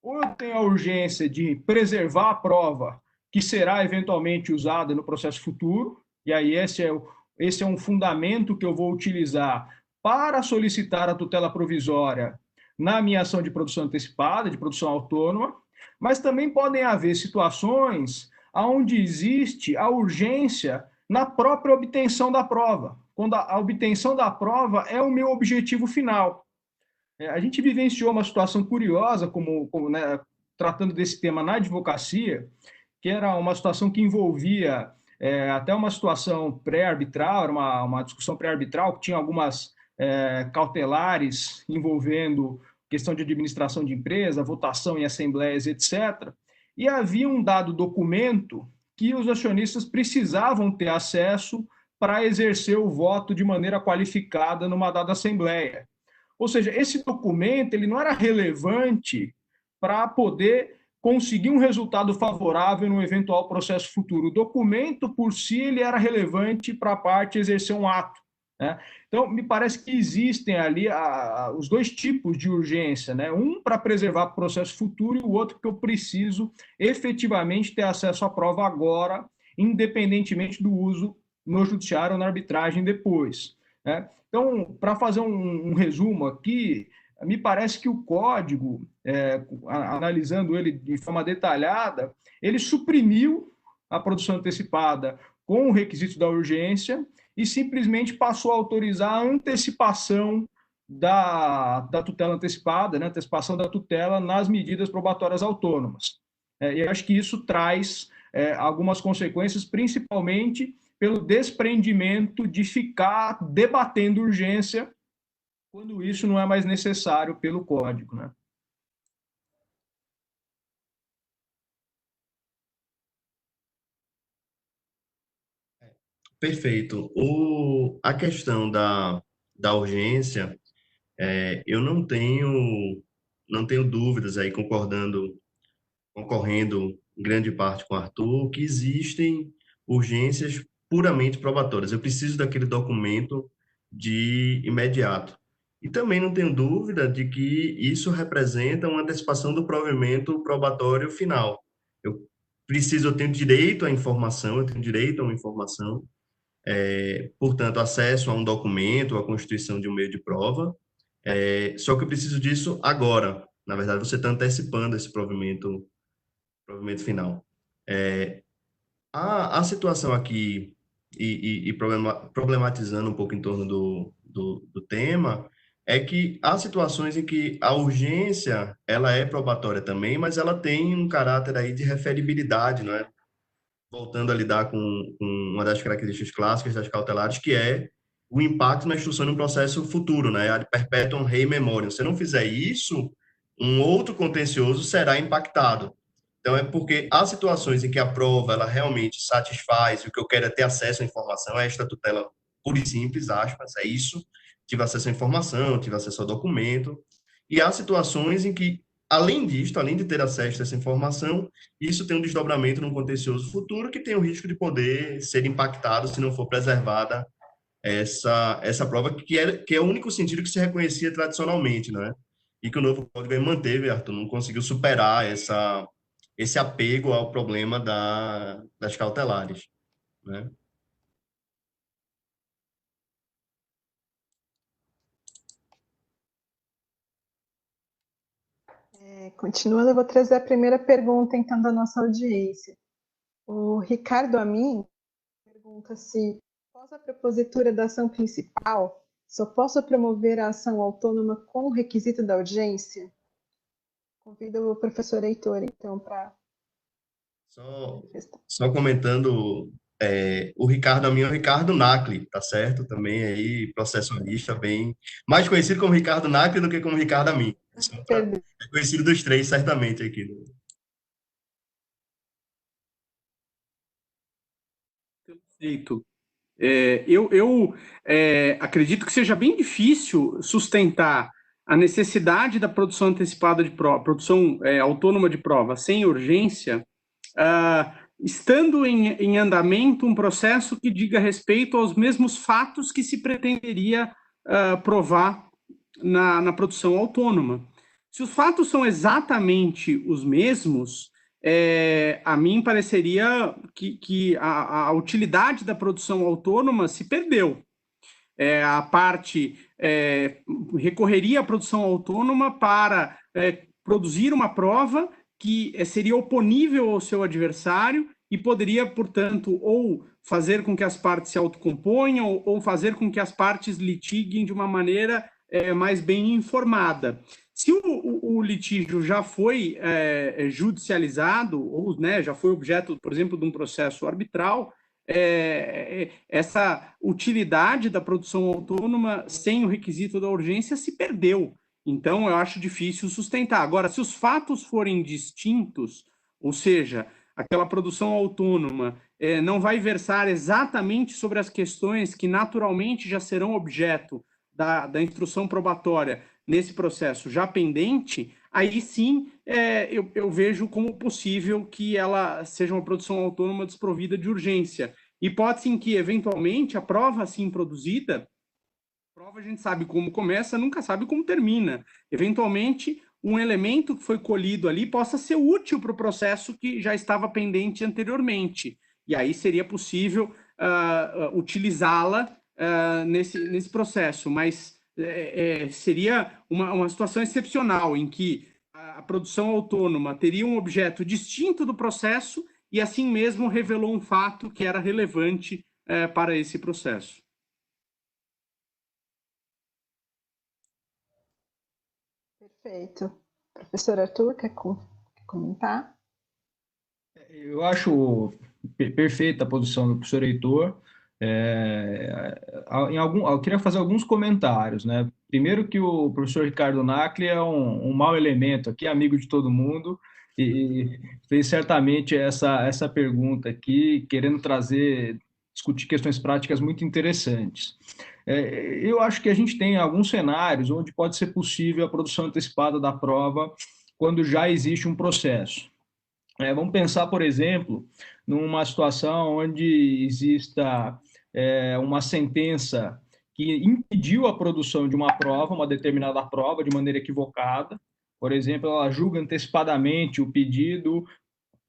Ou eu tenho a urgência de preservar a prova que será eventualmente usada no processo futuro, e aí esse é um fundamento que eu vou utilizar para solicitar a tutela provisória na minha ação de produção antecipada, de produção autônoma, mas também podem haver situações onde existe a urgência na própria obtenção da prova, quando a obtenção da prova é o meu objetivo final. A gente vivenciou uma situação curiosa, né, tratando desse tema na advocacia, que era uma situação que envolvia até uma situação pré-arbitral, era uma discussão pré-arbitral, que tinha algumas cautelares envolvendo questão de administração de empresa, votação em assembleias, etc. E havia um dado documento que os acionistas precisavam ter acesso para exercer o voto de maneira qualificada numa dada assembleia. Ou seja, esse documento ele não era relevante para poder conseguir um resultado favorável no eventual processo futuro. O documento, por si, ele era relevante para a parte exercer um ato, né? Então, me parece que existem ali os dois tipos de urgência, né? Um para preservar o processo futuro e o outro que eu preciso efetivamente ter acesso à prova agora, independentemente do uso no judiciário ou na arbitragem depois, né? Então, para fazer um resumo aqui, me parece que o código, analisando ele de forma detalhada, ele suprimiu a produção antecipada com o requisito da urgência e simplesmente passou a autorizar a antecipação da tutela antecipada, né, antecipação da tutela nas medidas probatórias autônomas. E eu acho que isso traz algumas consequências, principalmente pelo desprendimento de ficar debatendo urgência quando isso não é mais necessário pelo código, né? Perfeito. A questão da urgência, eu não tenho dúvidas aí, concorrendo em grande parte com o Arthur, que existem urgências puramente probatórias. Eu preciso daquele documento de imediato. E também não tenho dúvida de que isso representa uma antecipação do provimento probatório final. Eu tenho direito à informação, eu tenho direito a uma informação, portanto, acesso a um documento, a constituição de um meio de prova, só que eu preciso disso agora. Na verdade, você está antecipando esse provimento final. A situação aqui, problematizando um pouco em torno do tema, é que há situações em que a urgência, ela é probatória também, mas ela tem um caráter aí de referibilidade, não é? Voltando a lidar com uma das características clássicas das cautelares, que é o impacto na instrução de um processo futuro, né? A de perpetuum rei memoriam. Se não fizer isso, um outro contencioso será impactado. Então, é porque há situações em que a prova ela realmente satisfaz, o que eu quero é ter acesso à informação, é esta tutela pura e simples, aspas, é isso, tive acesso à informação, tive acesso ao documento, e há situações em que, além disto, além de ter acesso a essa informação, isso tem um desdobramento num contencioso futuro que tem o risco de poder ser impactado se não for preservada essa prova, que é o único sentido que se reconhecia tradicionalmente, né? E que o novo código manteve, Arthur, não conseguiu superar esse apego ao problema das cautelares, né? Continuando, eu vou trazer a primeira pergunta, então, da nossa audiência. O Ricardo Amin pergunta se, após a propositura da ação principal, só posso promover a ação autônoma com o requisito da urgência? Convido o professor Heitor, então, para... Só comentando, o Ricardo Amin é o Ricardo Nacli, tá certo? Também aí, processualista, bem mais conhecido como Ricardo Nacli do que como Ricardo Amin. É conhecido dos três, certamente, aqui. Perfeito. Eu acredito que seja bem difícil sustentar a necessidade da produção antecipada de prova, produção autônoma de prova sem urgência, estando em andamento um processo que diga respeito aos mesmos fatos que se pretenderia provar na produção autônoma. Se os fatos são exatamente os mesmos, a mim pareceria que a utilidade da produção autônoma se perdeu. A parte recorreria à produção autônoma para produzir uma prova que seria oponível ao seu adversário e poderia, portanto, ou fazer com que as partes se autocomponham ou fazer com que as partes litiguem de uma maneira mais bem informada. Se o litígio já foi judicializado, ou já foi objeto, por exemplo, de um processo arbitral, essa utilidade da produção autônoma sem o requisito da urgência se perdeu. Então, eu acho difícil sustentar. Agora, se os fatos forem distintos, ou seja, aquela produção autônoma não vai versar exatamente sobre as questões que naturalmente já serão objeto da instrução probatória nesse processo já pendente, aí sim eu vejo como possível que ela seja uma produção autônoma desprovida de urgência. Hipótese em que, eventualmente, a prova assim produzida, a prova a gente sabe como começa, nunca sabe como termina. Eventualmente, um elemento que foi colhido ali possa ser útil para o processo que já estava pendente anteriormente. E aí seria possível utilizá-la nesse processo, mas seria uma situação excepcional em que a produção autônoma teria um objeto distinto do processo e assim mesmo revelou um fato que era relevante para esse processo. Perfeito. Professor Arthur, quer comentar? Eu acho perfeita a posição do professor Heitor. Eu queria fazer alguns comentários, né? Primeiro que o professor Ricardo Nacli é um mau elemento aqui, amigo de todo mundo, e fez certamente essa pergunta aqui, querendo discutir questões práticas muito interessantes. Eu acho que a gente tem alguns cenários onde pode ser possível a produção antecipada da prova quando já existe um processo. Vamos pensar, por exemplo, numa situação onde exista uma sentença que impediu a produção de uma prova, uma determinada prova, de maneira equivocada. Por exemplo, ela julga antecipadamente o pedido,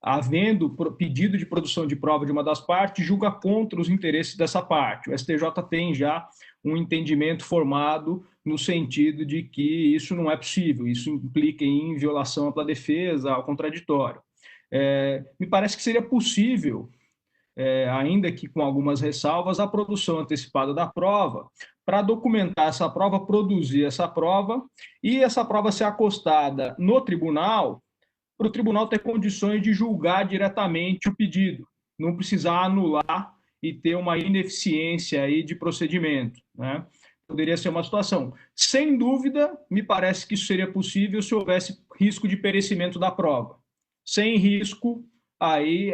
havendo pedido de produção de prova de uma das partes, julga contra os interesses dessa parte. O STJ tem já um entendimento formado no sentido de que isso não é possível, isso implica em violação à ampla defesa, ao contraditório. Me parece que seria possível, ainda que com algumas ressalvas, a produção antecipada da prova, para documentar essa prova, produzir essa prova, e essa prova ser acostada no tribunal, para o tribunal ter condições de julgar diretamente o pedido, não precisar anular e ter uma ineficiência aí de procedimento, né? Poderia ser uma situação. Sem dúvida, me parece que isso seria possível se houvesse risco de perecimento da prova. Sem risco, aí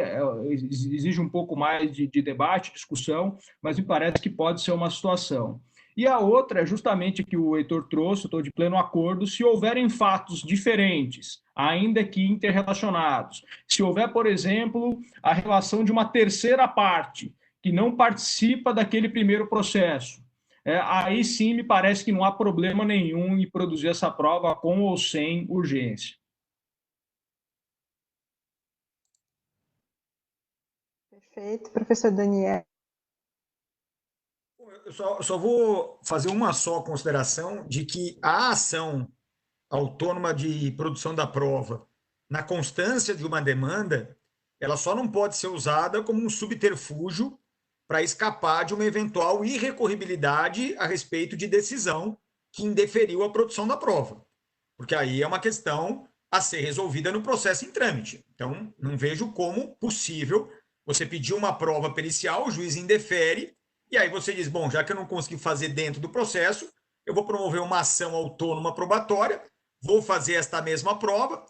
exige um pouco mais de debate, discussão, mas me parece que pode ser uma situação. E a outra é justamente que o Heitor trouxe, estou de pleno acordo, se houverem fatos diferentes, ainda que interrelacionados. Se houver, por exemplo, a relação de uma terceira parte, que não participa daquele primeiro processo, aí sim me parece que não há problema nenhum em produzir essa prova com ou sem urgência. Perfeito. Professor Daniel. Eu só vou fazer uma só consideração de que a ação autônoma de produção da prova, na constância de uma demanda, ela só não pode ser usada como um subterfúgio para escapar de uma eventual irrecorribilidade a respeito de decisão que indeferiu a produção da prova. Porque aí é uma questão a ser resolvida no processo em trâmite. Então, não vejo como possível você pedir uma prova pericial, o juiz indefere, e aí você diz, bom, já que eu não consegui fazer dentro do processo, eu vou promover uma ação autônoma probatória, vou fazer esta mesma prova,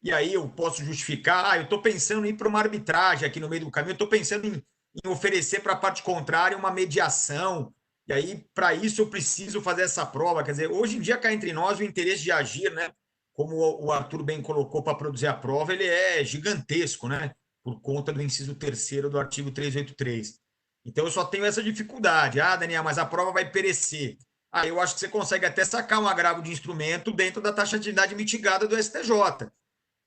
e aí eu posso justificar, eu estou pensando em ir para uma arbitragem aqui no meio do caminho, eu estou pensando em oferecer para a parte contrária uma mediação, e aí para isso eu preciso fazer essa prova. Quer dizer, hoje em dia cá entre nós o interesse de agir, né, como o Arthur bem colocou para produzir a prova, ele é gigantesco, né, por conta do inciso 3º do artigo 383. Então eu só tenho essa dificuldade. Ah, Daniel, mas a prova vai perecer. Ah, eu acho que você consegue até sacar um agravo de instrumento dentro da taxatividade mitigada do STJ.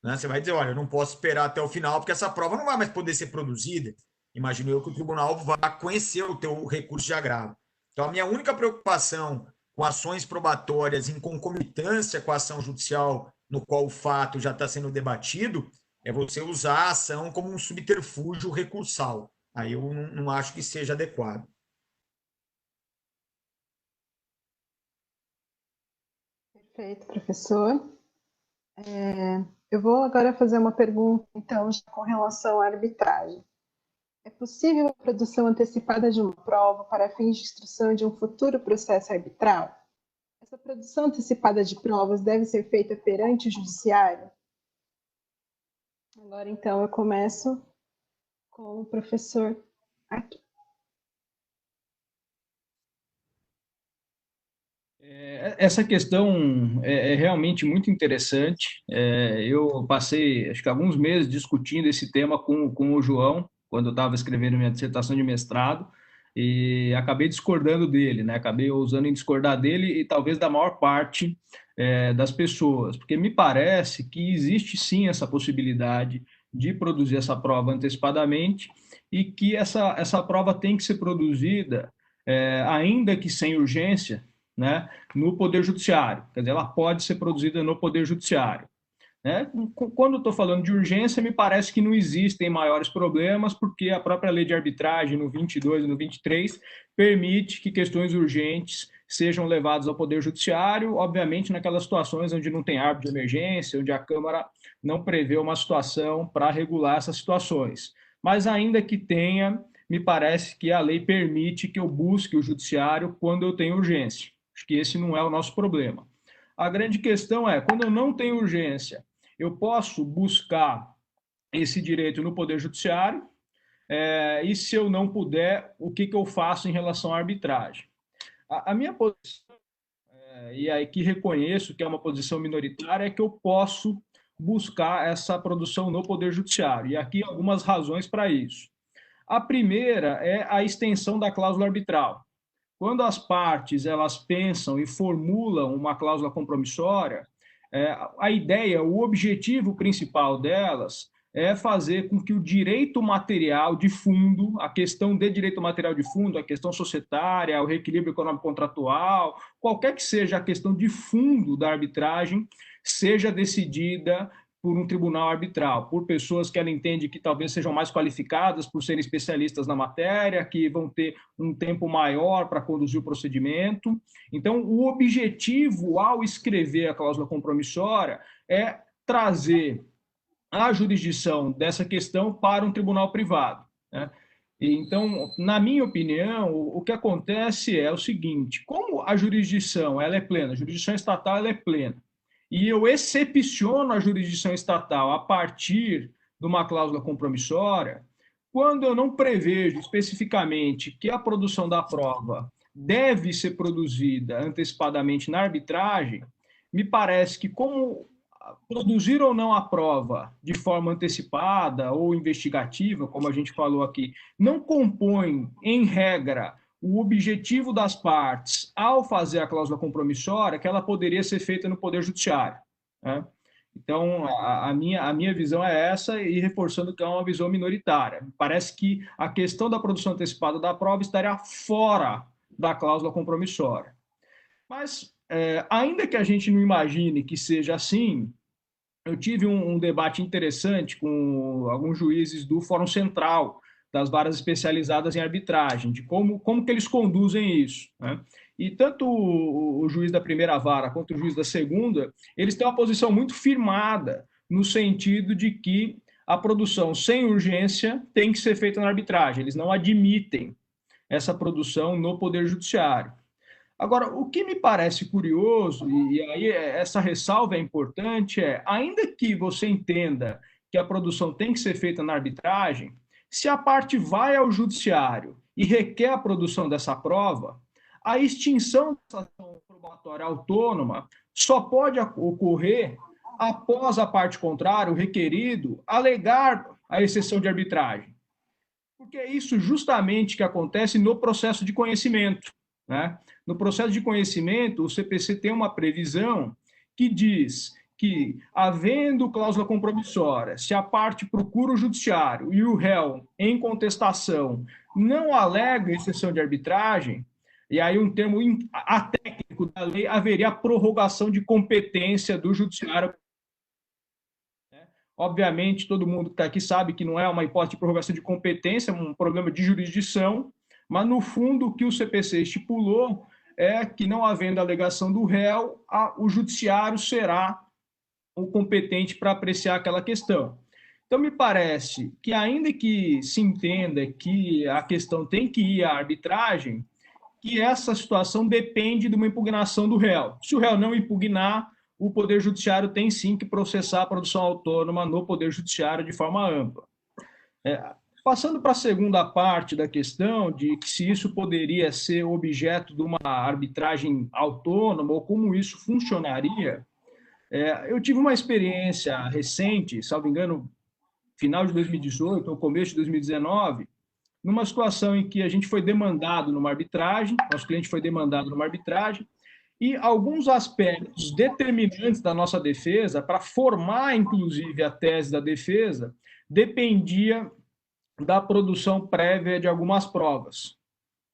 Né? Você vai dizer, olha, eu não posso esperar até o final, porque essa prova não vai mais poder ser produzida. Imagino eu que o tribunal vá conhecer o teu recurso de agravo. Então, a minha única preocupação com ações probatórias em concomitância com a ação judicial no qual o fato já está sendo debatido é você usar a ação como um subterfúgio recursal. Aí eu não acho que seja adequado. Perfeito, professor. Eu vou agora fazer uma pergunta, então, com relação à arbitragem. É possível a produção antecipada de uma prova para fins de instrução de um futuro processo arbitral? Essa produção antecipada de provas deve ser feita perante o judiciário? Agora, então, eu começo com o professor Arthur. Essa questão é realmente muito interessante. Eu passei, acho que alguns meses discutindo esse tema com o João, quando eu estava escrevendo minha dissertação de mestrado, e acabei discordando dele, né? Acabei ousando em discordar dele e talvez da maior parte das pessoas, porque me parece que existe sim essa possibilidade de produzir essa prova antecipadamente e que essa prova tem que ser produzida, ainda que sem urgência, né, no Poder Judiciário. Quer dizer, ela pode ser produzida no Poder Judiciário. Né? Quando estou falando de urgência, me parece que não existem maiores problemas, porque a própria lei de arbitragem, no 22 e no 23, permite que questões urgentes sejam levadas ao Poder Judiciário, obviamente naquelas situações onde não tem árbitro de emergência, onde a Câmara não prevê uma situação para regular essas situações. Mas ainda que tenha, me parece que a lei permite que eu busque o Judiciário quando eu tenho urgência. Acho que esse não é o nosso problema. A grande questão é, quando eu não tenho urgência, eu posso buscar esse direito no Poder Judiciário, e se eu não puder, o que eu faço em relação à arbitragem? A minha posição, e aí que reconheço que é uma posição minoritária, é que eu posso buscar essa produção no Poder Judiciário. E aqui algumas razões para isso. A primeira é a extensão da cláusula arbitral. Quando as partes elas pensam e formulam uma cláusula compromissória, a ideia, o objetivo principal delas é fazer com que o direito material de fundo, a questão de direito material de fundo, a questão societária, o reequilíbrio econômico contratual, qualquer que seja a questão de fundo da arbitragem, seja decidida por um tribunal arbitral, por pessoas que ela entende que talvez sejam mais qualificadas por serem especialistas na matéria, que vão ter um tempo maior para conduzir o procedimento. Então, o objetivo ao escrever a cláusula compromissória é trazer a jurisdição dessa questão para um tribunal privado, né? Então, na minha opinião, o que acontece é o seguinte: como a jurisdição ela é plena, a jurisdição estatal ela é plena, e eu excepciono a jurisdição estatal a partir de uma cláusula compromissória, quando eu não prevejo especificamente que a produção da prova deve ser produzida antecipadamente na arbitragem, me parece que, como produzir ou não a prova de forma antecipada ou investigativa, como a gente falou aqui, não compõe, em regra, o objetivo das partes ao fazer a cláusula compromissória, que ela poderia ser feita no Poder Judiciário, né? Então, a minha visão é essa, e reforçando que é uma visão minoritária. Parece que a questão da produção antecipada da prova estaria fora da cláusula compromissória. Mas, ainda que a gente não imagine que seja assim, eu tive um debate interessante com alguns juízes do Fórum Central, das varas especializadas em arbitragem, de como que eles conduzem isso, né? E tanto o juiz da primeira vara quanto o juiz da segunda, eles têm uma posição muito firmada, no sentido de que a produção sem urgência tem que ser feita na arbitragem. Eles não admitem essa produção no Poder Judiciário. Agora, o que me parece curioso, e aí essa ressalva é importante, ainda que você entenda que a produção tem que ser feita na arbitragem, se a parte vai ao judiciário e requer a produção dessa prova, a extinção dessa ação probatória autônoma só pode ocorrer após a parte contrária, o requerido, alegar a exceção de arbitragem. Porque é isso justamente que acontece no processo de conhecimento, né? No processo de conhecimento, o CPC tem uma previsão que diz que, havendo cláusula compromissória, se a parte procura o judiciário e o réu, em contestação, não alega exceção de arbitragem, e aí um termo atécnico da lei, haveria a prorrogação de competência do judiciário. Obviamente, todo mundo que está aqui sabe que não é uma hipótese de prorrogação de competência, é um problema de jurisdição, mas, no fundo, o que o CPC estipulou é que, não havendo alegação do réu, o judiciário será o competente para apreciar aquela questão. Então, me parece que, ainda que se entenda que a questão tem que ir à arbitragem, que essa situação depende de uma impugnação do réu. Se o réu não impugnar, o Poder Judiciário tem sim que processar a produção autônoma no Poder Judiciário de forma ampla. Passando para a segunda parte da questão, de que se isso poderia ser objeto de uma arbitragem autônoma, ou como isso funcionaria, eu tive uma experiência recente, salvo engano, final de 2018 ou começo de 2019, numa situação em que a gente foi demandado numa arbitragem, nosso cliente foi demandado numa arbitragem, e alguns aspectos determinantes da nossa defesa, para formar, inclusive, a tese da defesa, dependia da produção prévia de algumas provas,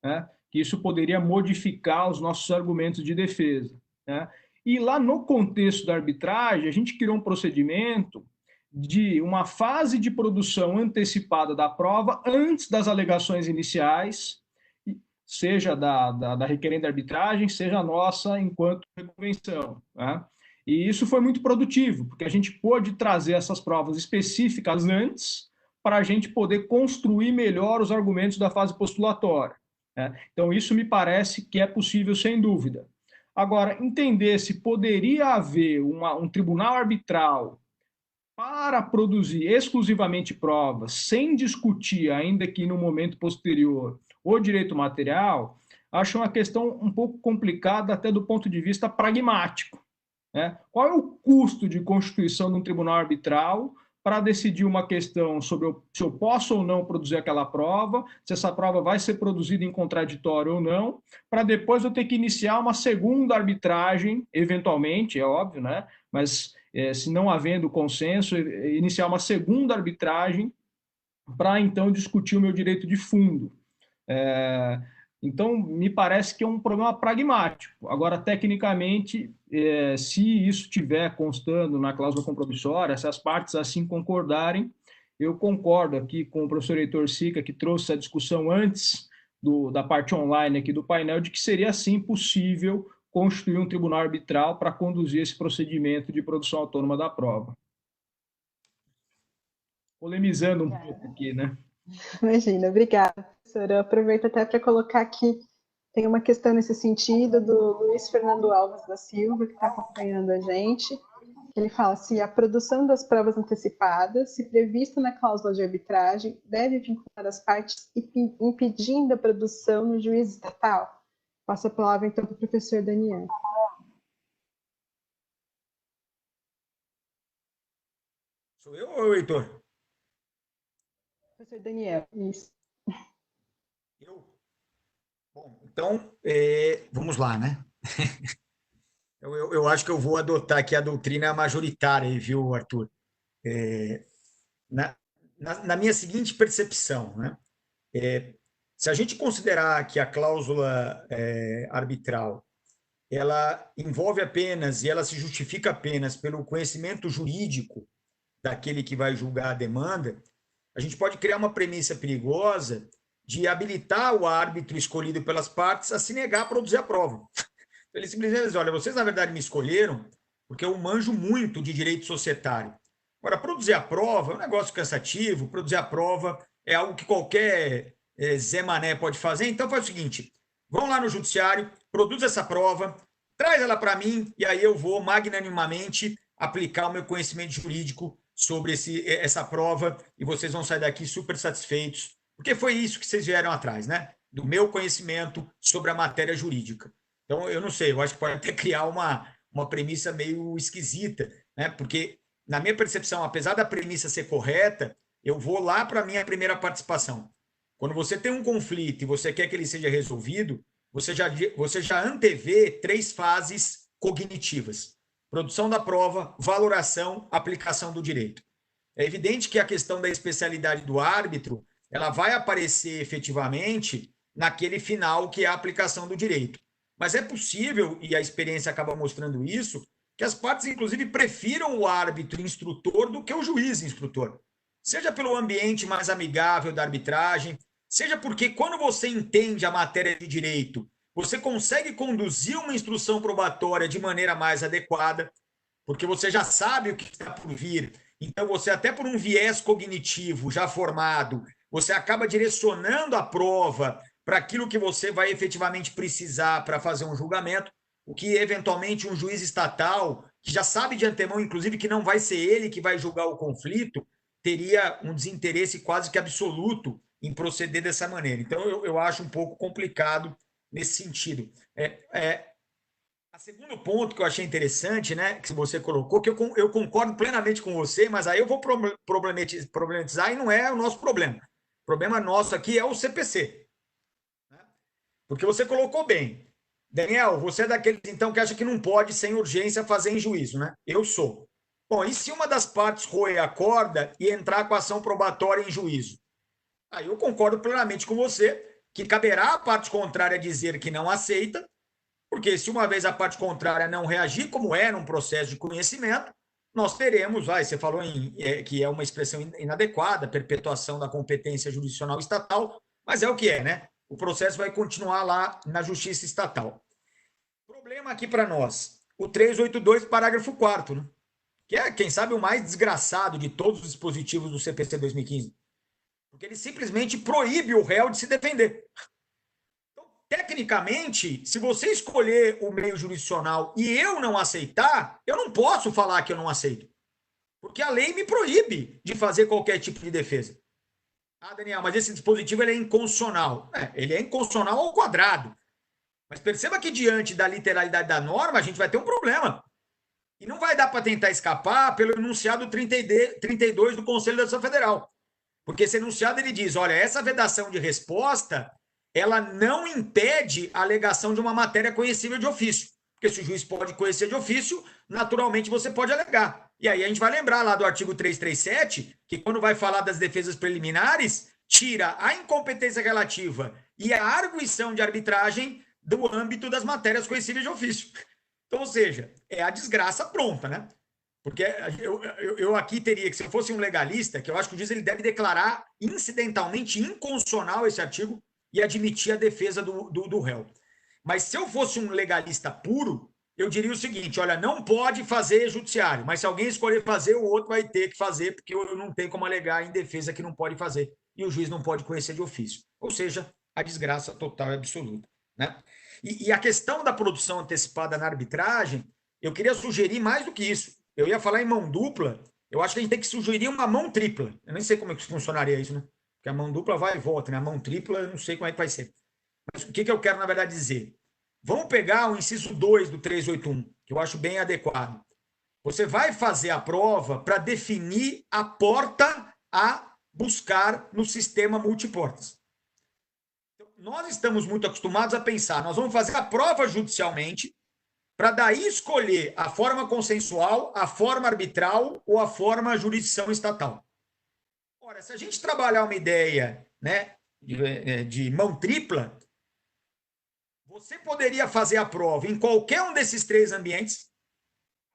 né? Que isso poderia modificar os nossos argumentos de defesa, né? E lá no contexto da arbitragem, a gente criou um procedimento de uma fase de produção antecipada da prova antes das alegações iniciais, seja da requerente da arbitragem, seja nossa enquanto reconvenção, né? E isso foi muito produtivo, porque a gente pôde trazer essas provas específicas antes para a gente poder construir melhor os argumentos da fase postulatória, né? Então, isso me parece que é possível, sem dúvida. Agora, entender se poderia haver um tribunal arbitral para produzir exclusivamente provas, sem discutir, ainda que no momento posterior, o direito material, acho uma questão um pouco complicada até do ponto de vista pragmático, né? Qual é o custo de constituição de um tribunal arbitral para decidir uma questão sobre se eu posso ou não produzir aquela prova, se essa prova vai ser produzida em contraditório ou não, para depois eu ter que iniciar uma segunda arbitragem, eventualmente, é óbvio, né? Mas se não havendo consenso, iniciar uma segunda arbitragem para então discutir o meu direito de fundo. Então, me parece que é um problema pragmático. Agora, tecnicamente, se isso estiver constando na cláusula compromissória, se as partes assim concordarem, eu concordo aqui com o professor Heitor Sica, que trouxe a discussão antes da parte online aqui do painel, de que seria, sim, possível constituir um tribunal arbitral para conduzir esse procedimento de produção autônoma da prova. Polemizando um pouco aqui, né? Imagina, obrigada, professora. Eu aproveito até para colocar aqui, tem uma questão nesse sentido do Luiz Fernando Alves da Silva, que está acompanhando a gente. Ele fala se a produção das provas antecipadas, se prevista na cláusula de arbitragem, deve vincular as partes impedindo a produção no juiz estatal. Passo a palavra, então, para o professor Daniel. Sou eu ou Heitor? Professor Daniel, isso. Eu? Bom, então, vamos lá, né? Eu acho que eu vou adotar aqui a doutrina majoritária, viu, Arthur? Na minha seguinte percepção, né? Se a gente considerar que a cláusula arbitral ela envolve apenas e ela se justifica apenas pelo conhecimento jurídico daquele que vai julgar a demanda, a gente pode criar uma premissa perigosa de habilitar o árbitro escolhido pelas partes a se negar a produzir a prova. Ele simplesmente diz, olha, vocês na verdade me escolheram porque eu manjo muito de direito societário. Agora, produzir a prova é um negócio cansativo, produzir a prova é algo que qualquer Zé Mané pode fazer, então faz o seguinte, vão lá no judiciário, produz essa prova, traz ela para mim e aí eu vou magnanimamente aplicar o meu conhecimento jurídico sobre essa prova e vocês vão sair daqui super satisfeitos, porque foi isso que vocês vieram atrás, né? Do meu conhecimento sobre a matéria jurídica. Então, eu não sei, eu acho que pode até criar uma premissa meio esquisita, né? Porque, na minha percepção, apesar da premissa ser correta, eu vou lá para a minha primeira participação. Quando você tem um conflito e você quer que ele seja resolvido, você já antevê 3 fases cognitivas. Produção da prova, valoração, aplicação do direito. É evidente que a questão da especialidade do árbitro, ela vai aparecer efetivamente naquele final que é a aplicação do direito. Mas é possível, e a experiência acaba mostrando isso, que as partes, inclusive, prefiram o árbitro instrutor do que o juiz instrutor. Seja pelo ambiente mais amigável da arbitragem, seja porque quando você entende a matéria de direito, você consegue conduzir uma instrução probatória de maneira mais adequada, porque você já sabe o que está por vir. Então, você, até por um viés cognitivo já formado, você acaba direcionando a prova para aquilo que você vai efetivamente precisar para fazer um julgamento, o que, eventualmente, um juiz estatal, que já sabe de antemão, inclusive, que não vai ser ele que vai julgar o conflito, teria um desinteresse quase que absoluto em proceder dessa maneira. Então, eu acho um pouco complicado nesse sentido. O segundo ponto que eu achei interessante, né, que você colocou, que eu concordo plenamente com você, mas aí eu vou problematizar e não é o nosso problema. O problema nosso aqui é o CPC. Né? Porque você colocou bem. Daniel, você é daqueles, então, que acha que não pode, sem urgência, fazer em juízo, né? Eu sou. Bom, e se uma das partes roer a corda e entrar com ação probatória em juízo? Aí eu concordo plenamente com você que caberá à parte contrária dizer que não aceita, porque se uma vez a parte contrária não reagir, como é num processo de conhecimento, nós teremos, você falou que é uma expressão inadequada, perpetuação da competência jurisdicional estatal, mas é o que é, né? O processo vai continuar lá na justiça estatal. Problema aqui para nós, o 382, parágrafo 4º, né? Que é, quem sabe, o mais desgraçado de todos os dispositivos do CPC 2015. Porque ele simplesmente proíbe o réu de se defender. Então, tecnicamente, se você escolher o meio jurisdicional e eu não aceitar, eu não posso falar que eu não aceito. Porque a lei me proíbe de fazer qualquer tipo de defesa. Ah, Daniel, mas esse dispositivo ele é inconstitucional. Ele é inconstitucional ao quadrado. Mas perceba que diante da literalidade da norma, a gente vai ter um problema. E não vai dar para tentar escapar pelo enunciado 32 do Conselho da Justiça Federal. Porque esse enunciado ele diz, olha, essa vedação de resposta, ela não impede a alegação de uma matéria conhecível de ofício. Porque se o juiz pode conhecer de ofício, naturalmente você pode alegar. E aí a gente vai lembrar lá do artigo 337, que quando vai falar das defesas preliminares, tira a incompetência relativa e a arguição de arbitragem do âmbito das matérias conhecíveis de ofício. Então, ou seja, é a desgraça pronta, né? Porque eu aqui teria que, se eu fosse um legalista, que eu acho que o juiz ele deve declarar incidentalmente inconstitucional esse artigo e admitir a defesa do réu. Mas se eu fosse um legalista puro, eu diria o seguinte, olha, não pode fazer judiciário, mas se alguém escolher fazer, o outro vai ter que fazer, porque eu não tenho como alegar em defesa que não pode fazer, e o juiz não pode conhecer de ofício. Ou seja, a desgraça total e absoluta, né? E a questão da produção antecipada na arbitragem, eu queria sugerir mais do que isso. Eu ia falar em mão dupla, eu acho que a gente tem que sugerir uma mão tripla. Eu nem sei como é que funcionaria isso, né? Porque a mão dupla vai e volta, né? A mão tripla, eu não sei como é que vai ser. Mas o que eu quero, na verdade, dizer? Vamos pegar o inciso 2 do 381, que eu acho bem adequado. Você vai fazer a prova para definir a porta a buscar no sistema multiportas. Nós estamos muito acostumados a pensar, nós vamos fazer a prova judicialmente, para daí escolher a forma consensual, a forma arbitral ou a forma jurisdição estatal. Ora, se a gente trabalhar uma ideia, né, de mão tripla, você poderia fazer a prova em qualquer um desses três ambientes.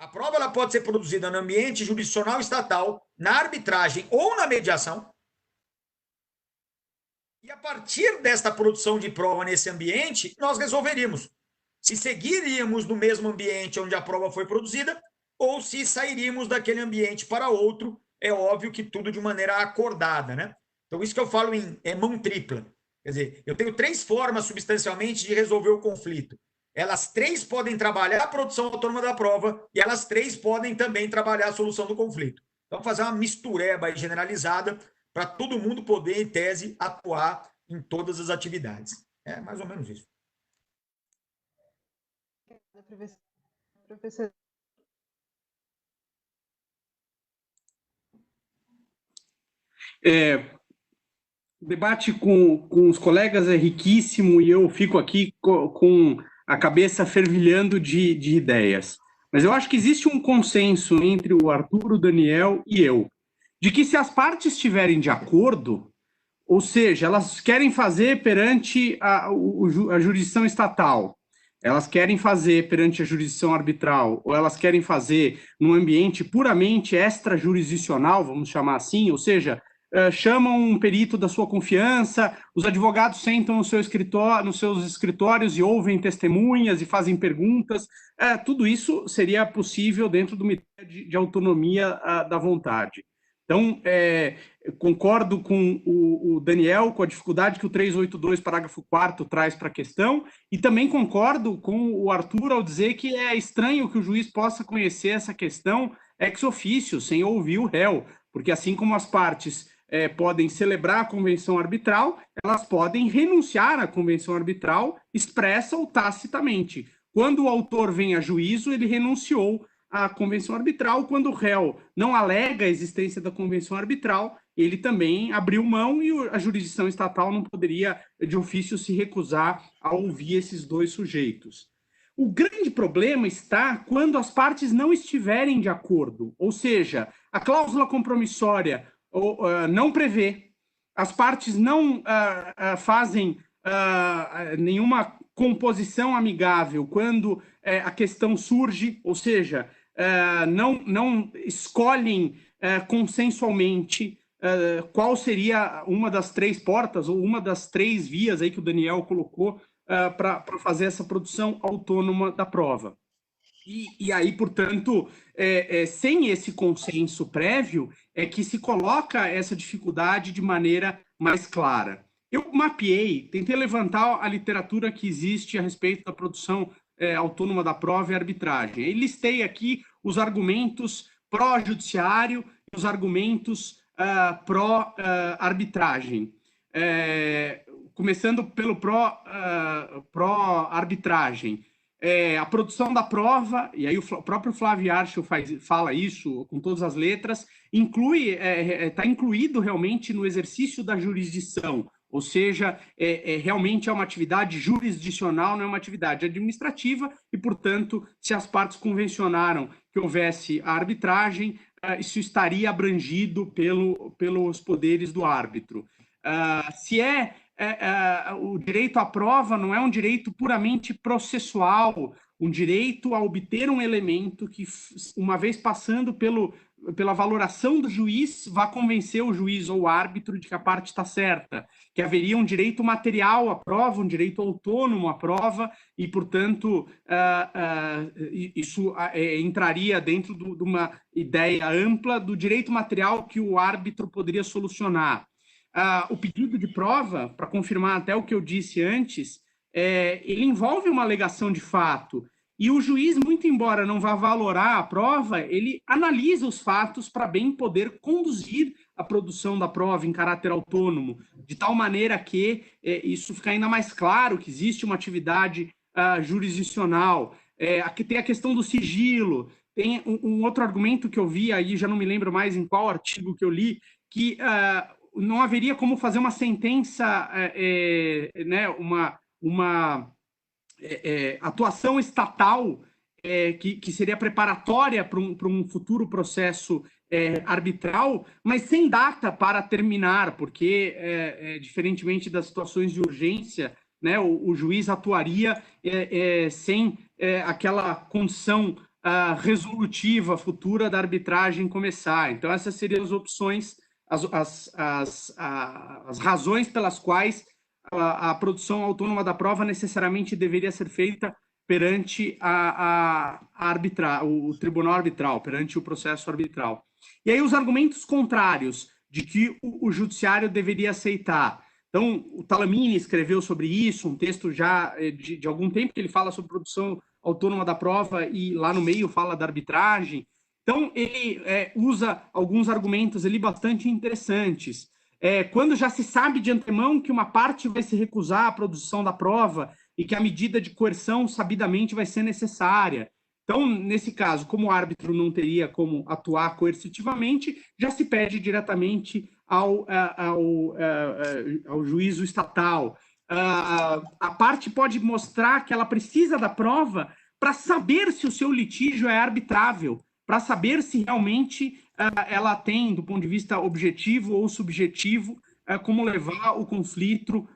A prova ela pode ser produzida no ambiente jurisdicional estatal, na arbitragem ou na mediação. E a partir desta produção de prova nesse ambiente, nós resolveríamos se seguiríamos no mesmo ambiente onde a prova foi produzida ou se sairíamos daquele ambiente para outro. É óbvio que tudo de maneira acordada, né? Então, isso que eu falo é mão tripla. Quer dizer, eu tenho três formas, substancialmente, de resolver o conflito. Elas três podem trabalhar a produção autônoma da prova e elas três podem também trabalhar a solução do conflito. Então, fazer uma mistureba aí generalizada para todo mundo poder, em tese, atuar em todas as atividades. É mais ou menos isso. Professor. O debate com os colegas é riquíssimo e eu fico aqui com a cabeça fervilhando de ideias. Mas eu acho que existe um consenso entre o Arthur, o Daniel e eu, de que se as partes estiverem de acordo, ou seja, elas querem fazer perante a jurisdição estatal, elas querem fazer perante a jurisdição arbitral, ou elas querem fazer num ambiente puramente extrajurisdicional, vamos chamar assim, ou seja, chamam um perito da sua confiança, os advogados sentam no seu escritório, nos seus escritórios e ouvem testemunhas e fazem perguntas. Tudo isso seria possível dentro de uma ideia de autonomia da vontade. Então, concordo com o Daniel, com a dificuldade que o 382, parágrafo 4º, traz para a questão, e também concordo com o Arthur ao dizer que é estranho que o juiz possa conhecer essa questão ex officio, sem ouvir o réu, porque assim como as partes podem celebrar a convenção arbitral, elas podem renunciar à convenção arbitral expressa ou tacitamente. Quando o autor vem a juízo, ele renunciou à convenção arbitral. Quando o réu não alega a existência da convenção arbitral, ele também abriu mão e a jurisdição estatal não poderia, de ofício, se recusar a ouvir esses dois sujeitos. O grande problema está quando as partes não estiverem de acordo, ou seja, a cláusula compromissória não prevê, as partes não fazem nenhuma composição amigável quando a questão surge, ou seja, não escolhem consensualmente qual seria uma das três portas ou uma das três vias aí que o Daniel colocou para fazer essa produção autônoma da prova. E aí, portanto, sem esse consenso prévio, é que se coloca essa dificuldade de maneira mais clara. Eu mapeei, tentei levantar a literatura que existe a respeito da produção autônoma da prova e arbitragem. E listei aqui os argumentos pró-judiciário e os argumentos pró-arbitragem. Começando pelo pró-arbitragem. A produção da prova, e aí o próprio Flávio Archel fala isso com todas as letras, está incluído realmente no exercício da jurisdição, ou seja, realmente é uma atividade jurisdicional, não é uma atividade administrativa, e, portanto, se as partes convencionaram que houvesse a arbitragem, isso estaria abrangido pelos poderes do árbitro. O direito à prova não é um direito puramente processual, um direito a obter um elemento que, uma vez passando pela valoração do juiz, vá convencer o juiz ou o árbitro de que a parte está certa, que haveria um direito material à prova, um direito autônomo à prova, e, portanto, isso entraria dentro de uma ideia ampla do direito material que o árbitro poderia solucionar. O pedido de prova, para confirmar até o que eu disse antes, ele envolve uma alegação de fato, e o juiz, muito embora não vá valorar a prova, ele analisa os fatos para bem poder conduzir a produção da prova em caráter autônomo, de tal maneira que isso fica ainda mais claro que existe uma atividade jurisdicional. Aqui tem a questão do sigilo, tem um outro argumento que eu vi aí, já não me lembro mais em qual artigo que eu li, que não haveria como fazer uma sentença, né, uma atuação estatal que seria preparatória para um futuro processo arbitral, mas sem data para terminar, porque, diferentemente das situações de urgência, né, o juiz atuaria sem aquela condição resolutiva futura da arbitragem começar. Então, essas seriam as opções, as razões pelas quais a produção autônoma da prova necessariamente deveria ser feita perante o tribunal arbitral, perante o processo arbitral. E aí os argumentos contrários de que o judiciário deveria aceitar. Então, o Talamini escreveu sobre isso, um texto já de algum tempo, que ele fala sobre produção autônoma da prova e lá no meio fala da arbitragem. Então, ele usa alguns argumentos ali bastante interessantes. Quando já se sabe de antemão que uma parte vai se recusar à produção da prova e que a medida de coerção sabidamente vai ser necessária. Então, nesse caso, como o árbitro não teria como atuar coercitivamente, já se pede diretamente ao juízo estatal. A parte pode mostrar que ela precisa da prova para saber se o seu litígio é arbitrável, para saber se realmente ela tem, do ponto de vista objetivo ou subjetivo, como levar o conflito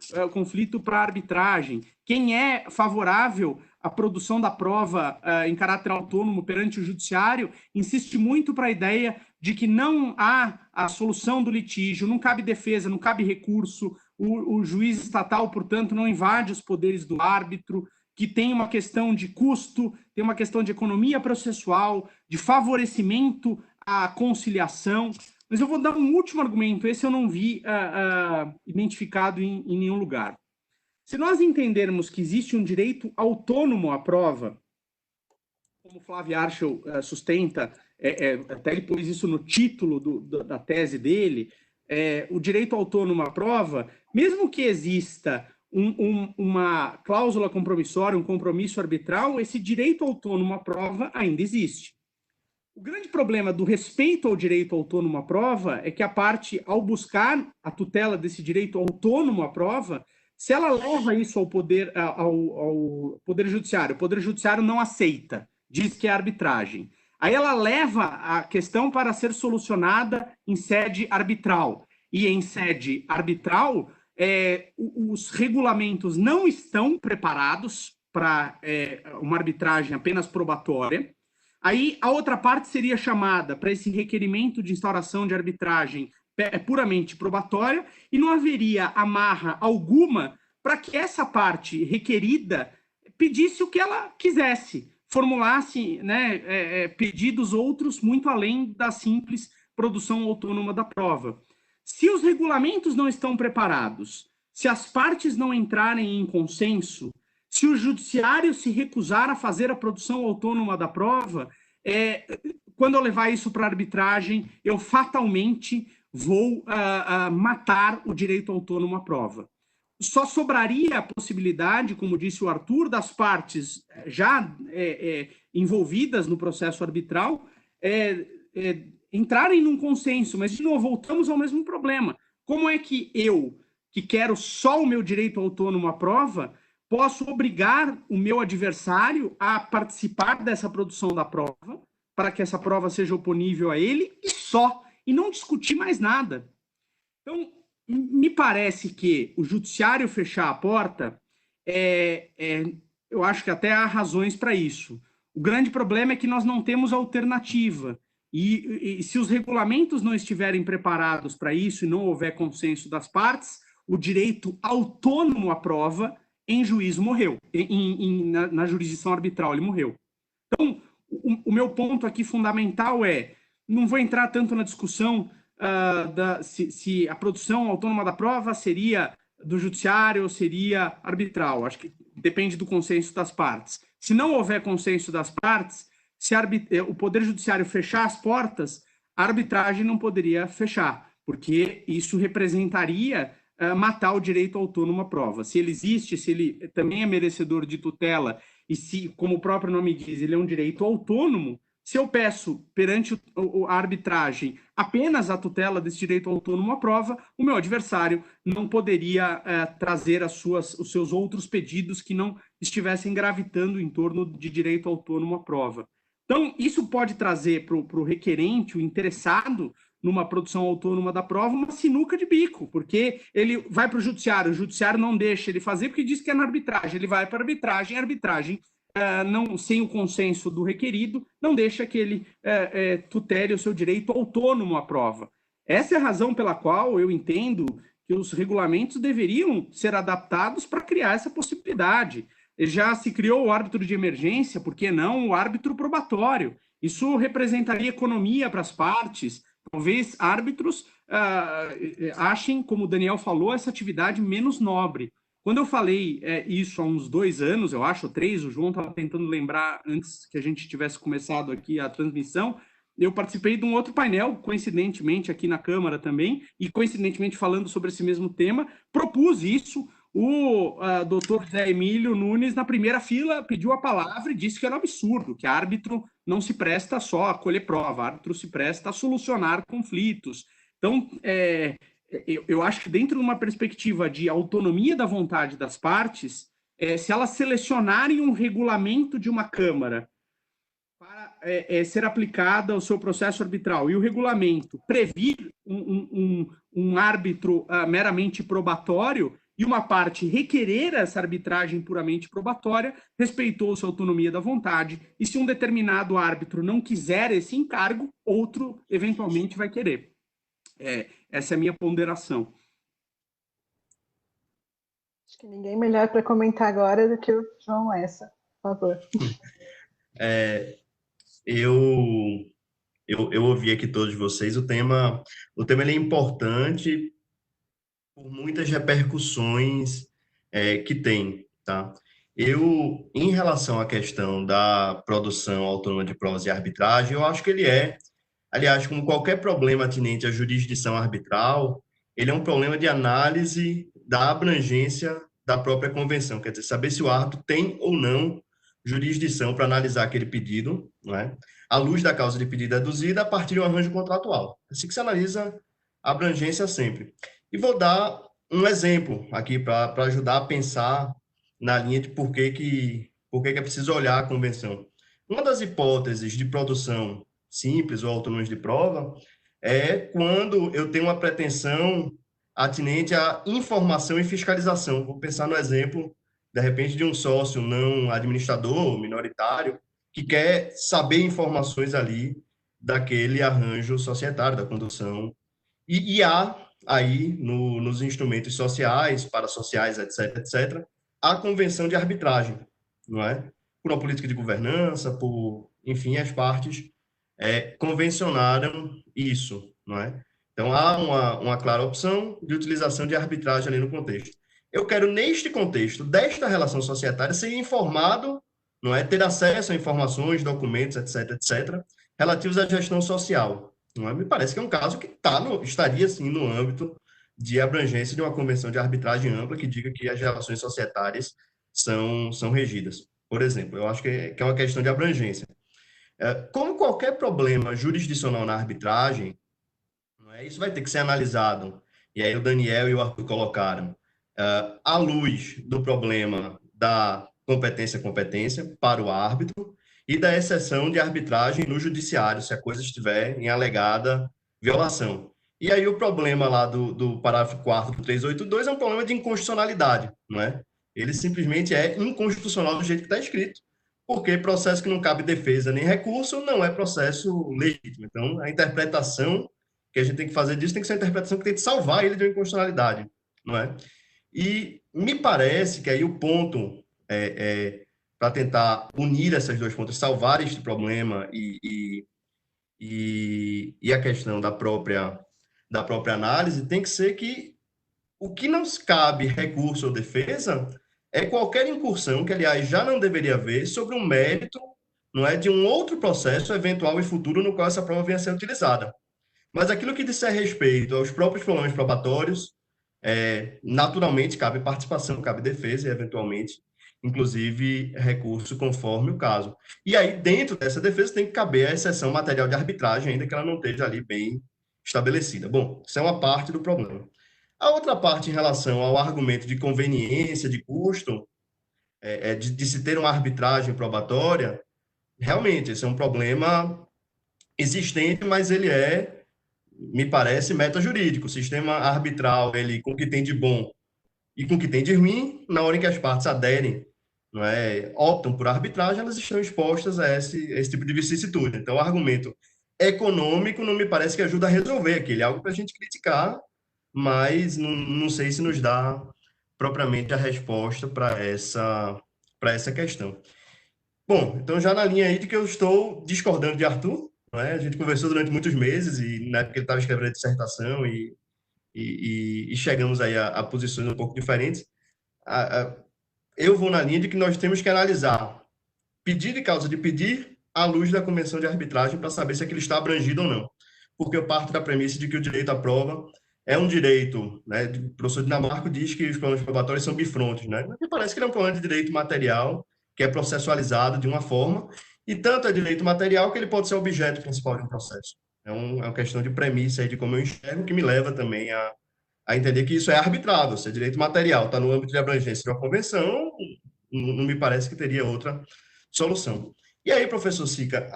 para a arbitragem. Quem é favorável à produção da prova em caráter autônomo perante o judiciário insiste muito para a ideia de que não há a solução do litígio, não cabe defesa, não cabe recurso, o juiz estatal, portanto, não invade os poderes do árbitro, que tem uma questão de custo, tem uma questão de economia processual, de favorecimento à conciliação. Mas eu vou dar um último argumento, esse eu não vi identificado em nenhum lugar. Se nós entendermos que existe um direito autônomo à prova, como Flávio Archel sustenta até ele pôs isso no título da tese dele, o direito autônomo à prova, mesmo que exista uma cláusula compromissória, um compromisso arbitral, esse direito autônomo à prova ainda existe. O grande problema do respeito ao direito autônomo à prova é que a parte, ao buscar a tutela desse direito autônomo à prova, se ela leva isso ao Poder Judiciário, o Poder Judiciário não aceita, diz que é arbitragem. Aí ela leva a questão para ser solucionada em sede arbitral. E em sede arbitral, os regulamentos não estão preparados para uma arbitragem apenas probatória. Aí a outra parte seria chamada para esse requerimento de instauração de arbitragem puramente probatória e não haveria amarra alguma para que essa parte requerida pedisse o que ela quisesse, formulasse, né, pedidos outros muito além da simples produção autônoma da prova. Se os regulamentos não estão preparados, se as partes não entrarem em consenso, se o judiciário se recusar a fazer a produção autônoma da prova, quando eu levar isso para arbitragem, eu fatalmente vou matar o direito autônomo à prova. Só sobraria a possibilidade, como disse o Arthur, das partes já envolvidas no processo arbitral entrarem num consenso, mas, de novo, voltamos ao mesmo problema. Como é que eu, que quero só o meu direito autônomo à prova, posso obrigar o meu adversário a participar dessa produção da prova, para que essa prova seja oponível a ele, e não discutir mais nada? Então, me parece que o judiciário fechar a porta, eu acho que até há razões para isso. O grande problema é que nós não temos alternativa. E se os regulamentos não estiverem preparados para isso e não houver consenso das partes, o direito autônomo à prova em juízo morreu, na jurisdição arbitral ele morreu. Então, o meu ponto aqui fundamental não vou entrar tanto na discussão se a produção autônoma da prova seria do judiciário ou seria arbitral. Acho que depende do consenso das partes. Se não houver consenso das partes, se o Poder Judiciário fechar as portas, a arbitragem não poderia fechar, porque isso representaria matar o direito autônomo à prova. Se ele existe, se ele também é merecedor de tutela, e se, como o próprio nome diz, ele é um direito autônomo, se eu peço perante a arbitragem apenas a tutela desse direito autônomo à prova, o meu adversário não poderia trazer os seus outros pedidos que não estivessem gravitando em torno de direito autônomo à prova. Então, isso pode trazer para o requerente, o interessado numa produção autônoma da prova, uma sinuca de bico, porque ele vai para o judiciário não deixa ele fazer porque diz que é na arbitragem, ele vai para a arbitragem sem o consenso do requerido, não deixa que ele tutele o seu direito autônomo à prova. Essa é a razão pela qual eu entendo que os regulamentos deveriam ser adaptados para criar essa possibilidade. Já se criou o árbitro de emergência, por que não o árbitro probatório? Isso representaria economia para as partes. Talvez árbitros achem, como o Daniel falou, essa atividade menos nobre. Quando eu falei isso há uns 2 anos, eu acho, 3, o João estava tentando lembrar antes que a gente tivesse começado aqui a transmissão, eu participei de um outro painel, coincidentemente aqui na Câmara também, e coincidentemente falando sobre esse mesmo tema, propus isso. O doutor Zé Emílio Nunes, na primeira fila, pediu a palavra e disse que era um absurdo, que árbitro não se presta só a colher prova, árbitro se presta a solucionar conflitos. Então, eu acho que dentro de uma perspectiva de autonomia da vontade das partes, se elas selecionarem um regulamento de uma Câmara para ser aplicada ao seu processo arbitral, e o regulamento previr um árbitro meramente probatório, e uma parte requerer essa arbitragem puramente probatória, respeitou-se a autonomia da vontade, e se um determinado árbitro não quiser esse encargo, outro eventualmente vai querer. Essa é a minha ponderação. Acho que ninguém melhor para comentar agora do que o João Lessa, por favor. Eu ouvi aqui todos vocês, o tema ele é importante por muitas repercussões que tem, tá? em relação à questão da produção autônoma de provas e arbitragem, eu acho que ele é, aliás, como qualquer problema atinente à jurisdição arbitral, ele é um problema de análise da abrangência da própria convenção, quer dizer, saber se o árbitro tem ou não jurisdição para analisar aquele pedido, não é? À luz da causa de pedido deduzida, a partir de um arranjo contratual. Assim que se analisa a abrangência sempre. E vou dar um exemplo aqui para ajudar a pensar na linha de por que é preciso olhar a convenção. Uma das hipóteses de produção simples ou autônoma de prova é quando eu tenho uma pretensão atinente à informação e fiscalização. Vou pensar no exemplo, de repente, de um sócio não administrador, minoritário, que quer saber informações ali daquele arranjo societário, da condução. E há aí, nos instrumentos sociais, parasociais, etc., etc., a convenção de arbitragem, não é? Por uma política de governança, enfim, as partes convencionaram isso, não é? Então, há uma clara opção de utilização de arbitragem ali no contexto. Eu quero, neste contexto, desta relação societária, ser informado, não é? Ter acesso a informações, documentos, etc., etc., relativos à gestão social. Não é? Me parece que é um caso que estaria, sim, no âmbito de abrangência de uma convenção de arbitragem ampla que diga que as relações societárias são regidas. Por exemplo, eu acho que é uma questão de abrangência. Como qualquer problema jurisdicional na arbitragem, não é? Isso vai ter que ser analisado, e aí o Daniel e o Arthur colocaram, à luz do problema da competência para o árbitro e da exceção de arbitragem no judiciário, se a coisa estiver em alegada violação. E aí o problema lá do parágrafo 4º do 382 é um problema de inconstitucionalidade, não é? Ele simplesmente é inconstitucional do jeito que está escrito, porque processo que não cabe defesa nem recurso não é processo legítimo. Então, a interpretação que a gente tem que fazer disso tem que ser uma interpretação que tem que salvar ele de uma inconstitucionalidade, não é? E me parece que aí o ponto para tentar unir essas duas pontas, salvar este problema e a questão da própria análise, tem que ser que o que não cabe recurso ou defesa é qualquer incursão, que aliás já não deveria haver, sobre um mérito, não é, de um outro processo eventual e futuro no qual essa prova venha a ser utilizada. Mas aquilo que disser respeito aos próprios problemas probatórios, naturalmente cabe participação, cabe defesa e, eventualmente, inclusive, recurso conforme o caso. E aí, dentro dessa defesa, tem que caber a exceção material de arbitragem, ainda que ela não esteja ali bem estabelecida. Bom, isso é uma parte do problema. A outra parte, em relação ao argumento de conveniência, de custo, de se ter uma arbitragem probatória, realmente, esse é um problema existente, mas ele me parece, meta-jurídico. O sistema arbitral, ele, com o que tem de bom e com o que tem de ruim, na hora em que as partes aderem, não é, optam por arbitragem, elas estão expostas a esse tipo de vicissitude. Então, o argumento econômico não me parece que ajuda a resolver aquilo. É algo para a gente criticar, mas não sei se nos dá propriamente a resposta para essa questão. Bom, então já na linha aí de que eu estou discordando de Arthur, não é? A gente conversou durante muitos meses e na época ele estava escrevendo a dissertação e chegamos aí a posições um pouco diferentes. Eu vou na linha de que nós temos que analisar pedido e causa de pedir à luz da convenção de arbitragem para saber se aquilo está abrangido ou não. Porque eu parto da premissa de que o direito à prova é um direito, né? O professor Dinamarco diz que os problemas probatórios são bifrontes, né? Mas me parece que ele é um problema de direito material que é processualizado de uma forma, e tanto é direito material que ele pode ser objeto principal de um processo. É uma questão de premissa aí de como eu enxergo, que me leva também a entender que isso é arbitrável. Se é direito material, está no âmbito de abrangência de uma convenção, não me parece que teria outra solução. E aí, professor Sica,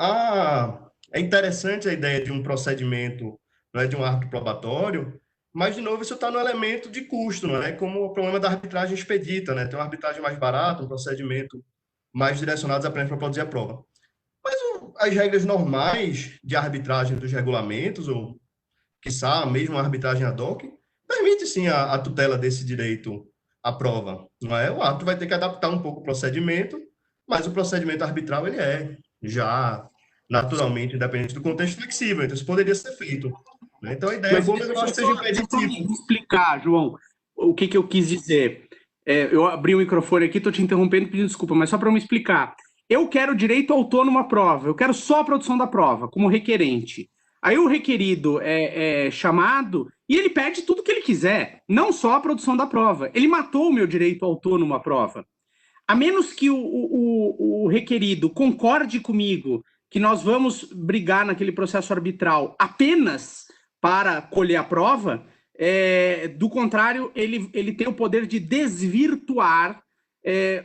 é interessante a ideia de um procedimento, não é, de um árbitro probatório, mas, de novo, isso está no elemento de custo, não é? Como o problema da arbitragem expedita, né? Tem uma arbitragem mais barata, um procedimento mais direcionados apenas para produzir a prova. Mas as regras normais de arbitragem dos regulamentos, ou, quiçá, mesmo a arbitragem ad hoc, permite, sim, a tutela desse direito à prova. Não é? O árbitro vai ter que adaptar um pouco o procedimento, mas o procedimento arbitral ele é já naturalmente, independente do contexto, flexível. Então, isso poderia ser feito. Né? Então, a ideia eu acho que seja impeditivo. Explicar, João, o que eu quis dizer. eu abri o microfone aqui, estou te interrompendo, pedindo desculpa, mas só para me explicar. Eu quero direito autônomo à prova, eu quero só a produção da prova, como requerente. Aí o requerido é chamado e ele pede tudo que ele quiser, não só a produção da prova. Ele matou o meu direito autônomo à prova. A menos que o requerido concorde comigo que nós vamos brigar naquele processo arbitral apenas para colher a prova, do contrário, ele tem o poder de desvirtuar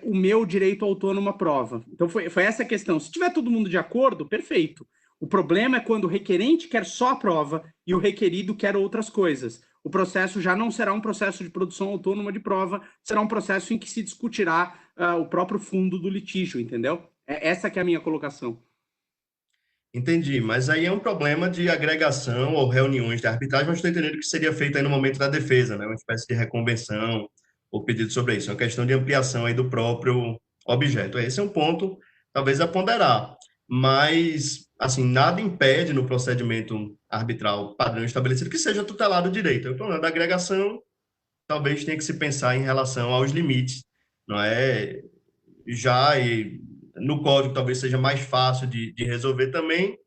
o meu direito autônomo à prova. Então, foi essa a questão. Se tiver todo mundo de acordo, perfeito. O problema é quando o requerente quer só a prova e o requerido quer outras coisas. O processo já não será um processo de produção autônoma de prova, será um processo em que se discutirá o próprio fundo do litígio, entendeu? Essa que é a minha colocação. Entendi, mas aí é um problema de agregação ou reuniões de arbitragem, mas estou entendendo que seria feito aí no momento da defesa, né? Uma espécie de reconvenção ou pedido sobre isso. É uma questão de ampliação aí do próprio objeto. Esse é um ponto, talvez, a ponderar. Mas, assim, nada impede no procedimento arbitral padrão estabelecido que seja tutelado o direito. O problema da agregação talvez tenha que se pensar em relação aos limites, não é? Já no código talvez seja mais fácil de resolver também,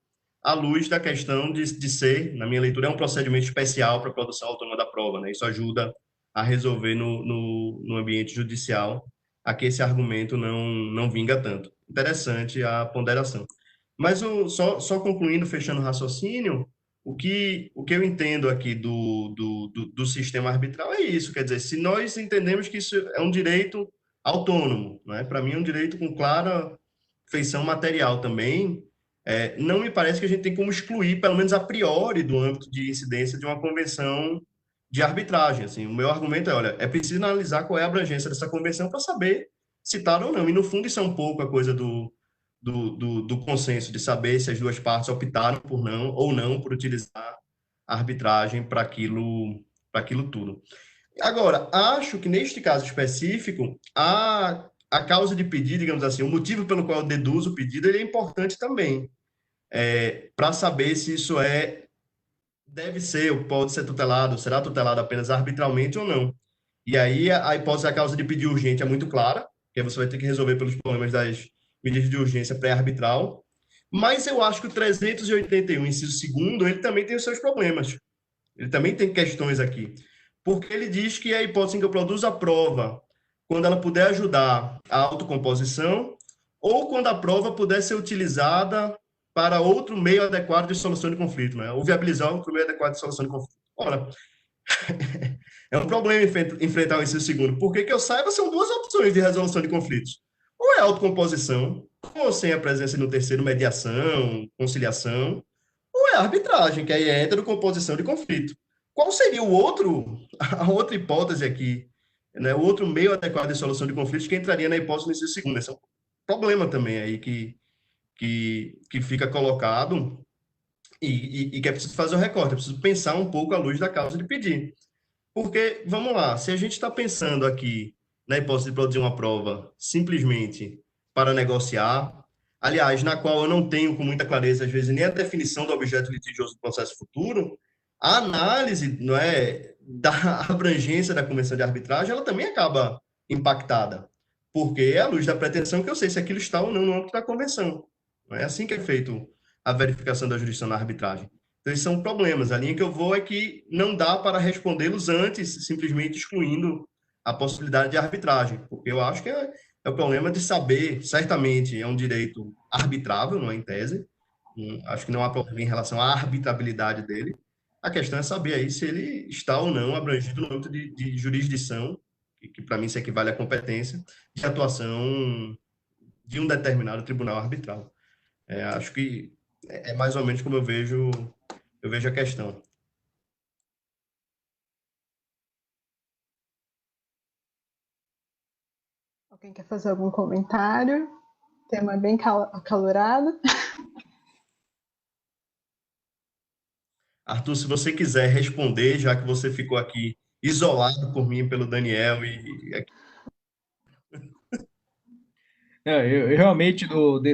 à luz da questão de ser, na minha leitura, é um procedimento especial para a produção autônoma da prova, né? Isso ajuda a resolver no ambiente judicial a que esse argumento não vinga tanto. Interessante a ponderação. Mas só concluindo, fechando o raciocínio, o que eu entendo aqui do sistema arbitral é isso, quer dizer, se nós entendemos que isso é um direito autônomo, né? Para mim é um direito com clara feição material também, não me parece que a gente tem como excluir, pelo menos a priori, do âmbito de incidência de uma convenção de arbitragem. Assim, o meu argumento é, olha, é preciso analisar qual é a abrangência dessa convenção para saber se está ou não. E, no fundo, isso é um pouco a coisa do consenso, de saber se as duas partes optaram por não ou não por utilizar a arbitragem para aquilo tudo. Agora, acho que neste caso específico, a causa de pedido, digamos assim, o motivo pelo qual eu deduzo o pedido, ele é importante também, para saber se isso deve ser ou pode ser tutelado, será tutelado apenas arbitralmente ou não. E aí a hipótese da causa de pedido urgente é muito clara, que você vai ter que resolver pelos problemas das medidas de urgência pré-arbitral, mas eu acho que o 381, inciso segundo, ele também tem os seus problemas. Ele também tem questões aqui. Porque ele diz que a hipótese em que eu produzo a prova, quando ela puder ajudar a autocomposição, ou quando a prova puder ser utilizada para outro meio adequado de solução de conflito, né? Ou viabilizar outro meio adequado de solução de conflito. Ora, é um problema enfrentar o inciso segundo, porque que eu saiba são duas opções de resolução de conflitos. Ou é autocomposição, ou sem a presença no terceiro, mediação, conciliação, ou é arbitragem, que aí é heterocomposição de conflito. Qual seria a outra hipótese aqui, né? O outro meio adequado de solução de conflitos que entraria na hipótese do inciso segundo? Esse é um problema também aí que fica colocado e que é preciso fazer o recorte, é preciso pensar um pouco à luz da causa de pedir. Porque, vamos lá, se a gente está pensando aqui na hipótese de produzir uma prova simplesmente para negociar, aliás, na qual eu não tenho com muita clareza, às vezes, nem a definição do objeto litigioso do processo futuro, a análise, não é, da abrangência da convenção de arbitragem, ela também acaba impactada, porque é à luz da pretensão que eu sei se aquilo está ou não no âmbito da convenção. Não é assim que é feito a verificação da jurisdição na arbitragem. Então, esses são problemas. A linha que eu vou é que não dá para respondê-los antes, simplesmente excluindo a possibilidade de arbitragem, porque eu acho que é o problema de saber, certamente é um direito arbitrável, não é em tese, acho que não há problema em relação à arbitrabilidade dele. A questão é saber aí se ele está ou não abrangido no âmbito de jurisdição, que para mim se equivale à competência, de atuação de um determinado tribunal arbitral. Acho que é mais ou menos como eu vejo a questão. Alguém quer fazer algum comentário? Tema bem acalorado. Arthur, se você quiser responder, já que você ficou aqui isolado por mim, pelo Daniel Eu realmente,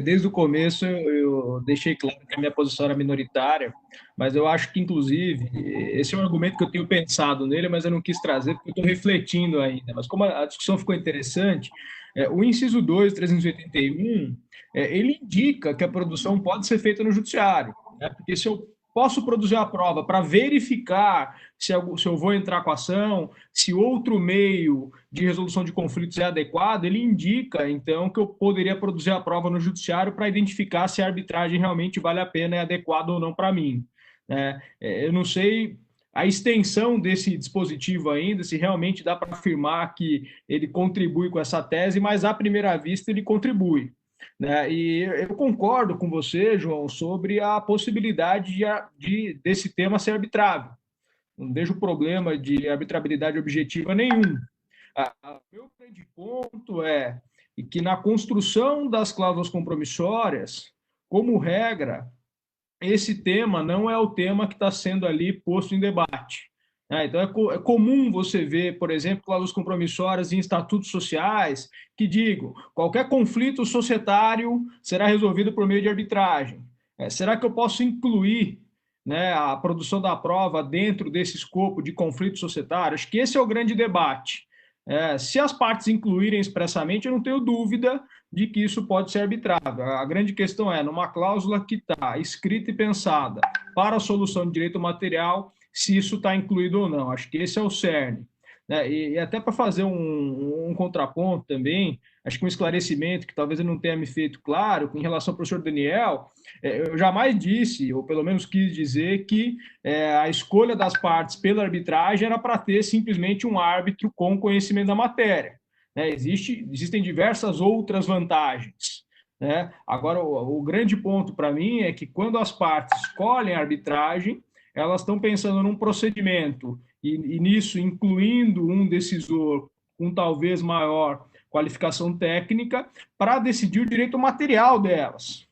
desde o começo, eu deixei claro que a minha posição era minoritária, mas eu acho que, inclusive, esse é um argumento que eu tenho pensado nele, mas eu não quis trazer porque eu estou refletindo ainda. Mas como a discussão ficou interessante, o inciso 2, 381, ele indica que a produção pode ser feita no judiciário, né? Porque se eu posso produzir a prova para verificar se eu vou entrar com a ação, se outro meio de resolução de conflitos é adequado, ele indica, então, que eu poderia produzir a prova no judiciário para identificar se a arbitragem realmente vale a pena, é adequada ou não para mim. Eu não sei a extensão desse dispositivo ainda, se realmente dá para afirmar que ele contribui com essa tese, mas à primeira vista ele contribui. E eu concordo com você, João, sobre a possibilidade desse tema ser arbitrável. Não vejo problema de arbitrabilidade objetiva nenhum. O meu grande ponto é que na construção das cláusulas compromissórias, como regra, esse tema não é o tema que está sendo ali posto em debate. Então, é comum você ver, por exemplo, cláusulas compromissórias em estatutos sociais que digam qualquer conflito societário será resolvido por meio de arbitragem. Será que eu posso incluir, a produção da prova dentro desse escopo de conflito societário? Acho que esse é o grande debate. Se as partes incluírem expressamente, eu não tenho dúvida de que isso pode ser arbitrado. A grande questão é, numa cláusula que está escrita e pensada para a solução de direito material, se isso está incluído ou não. Acho que esse é o cerne. E até para fazer um contraponto também, acho que um esclarecimento que talvez eu não tenha me feito claro, em relação ao professor Daniel, eu jamais disse, ou pelo menos quis dizer, que a escolha das partes pela arbitragem era para ter simplesmente um árbitro com conhecimento da matéria. Existem diversas outras vantagens. Agora, o grande ponto para mim é que quando as partes escolhem a arbitragem, elas estão pensando num procedimento e nisso incluindo um decisor com talvez maior qualificação técnica para decidir o direito material delas.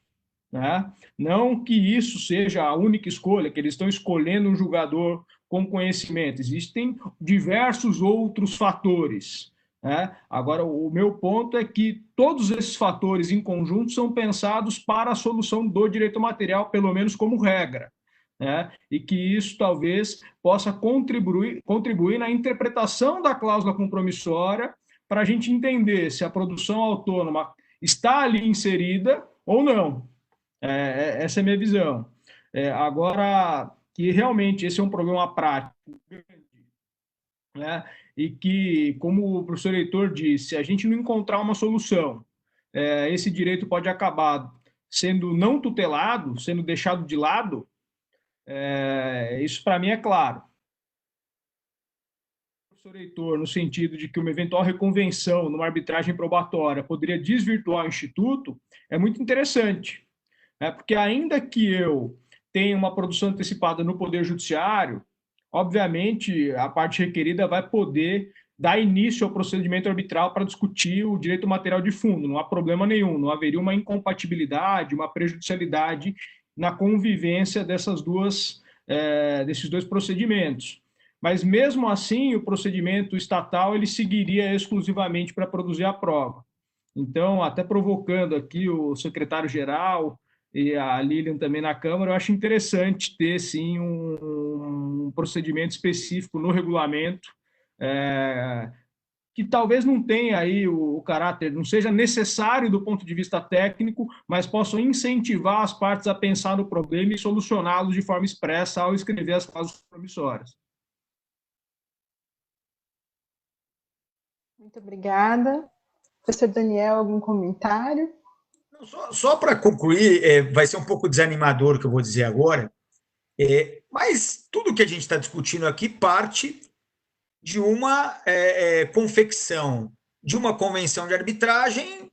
Não que isso seja a única escolha, que eles estão escolhendo um julgador com conhecimento. Existem diversos outros fatores. Agora, o meu ponto é que todos esses fatores em conjunto são pensados para a solução do direito material, pelo menos como regra. E que isso talvez possa contribuir na interpretação da cláusula compromissória para a gente entender se a produção autônoma está ali inserida ou não. Essa é a minha visão. Agora, que realmente esse é um problema prático, e que, como o professor Heitor disse, se a gente não encontrar uma solução, esse direito pode acabar sendo não tutelado, sendo deixado de lado. Isso para mim é claro. Professor Heitor, no sentido de que uma eventual reconvenção numa arbitragem probatória poderia desvirtuar o instituto, é muito interessante. Porque ainda que eu tenha uma produção antecipada no Poder Judiciário, obviamente a parte requerida vai poder dar início ao procedimento arbitral para discutir o direito material de fundo, não há problema nenhum, não haveria uma incompatibilidade, uma prejudicialidade na convivência desses dois procedimentos. Mas mesmo assim, o procedimento estatal ele seguiria exclusivamente para produzir a prova. Então, até provocando aqui o secretário-geral e a Lilian também na Câmara, eu acho interessante ter, sim, um procedimento específico no regulamento, que talvez não tenha aí o caráter, não seja necessário do ponto de vista técnico, mas possam incentivar as partes a pensar no problema e solucioná-lo de forma expressa ao escrever as cláusulas promissórias. Muito obrigada. Professor Daniel, algum comentário? Só para concluir, vai ser um pouco desanimador o que eu vou dizer agora, mas tudo que a gente está discutindo aqui parte de uma confecção de uma convenção de arbitragem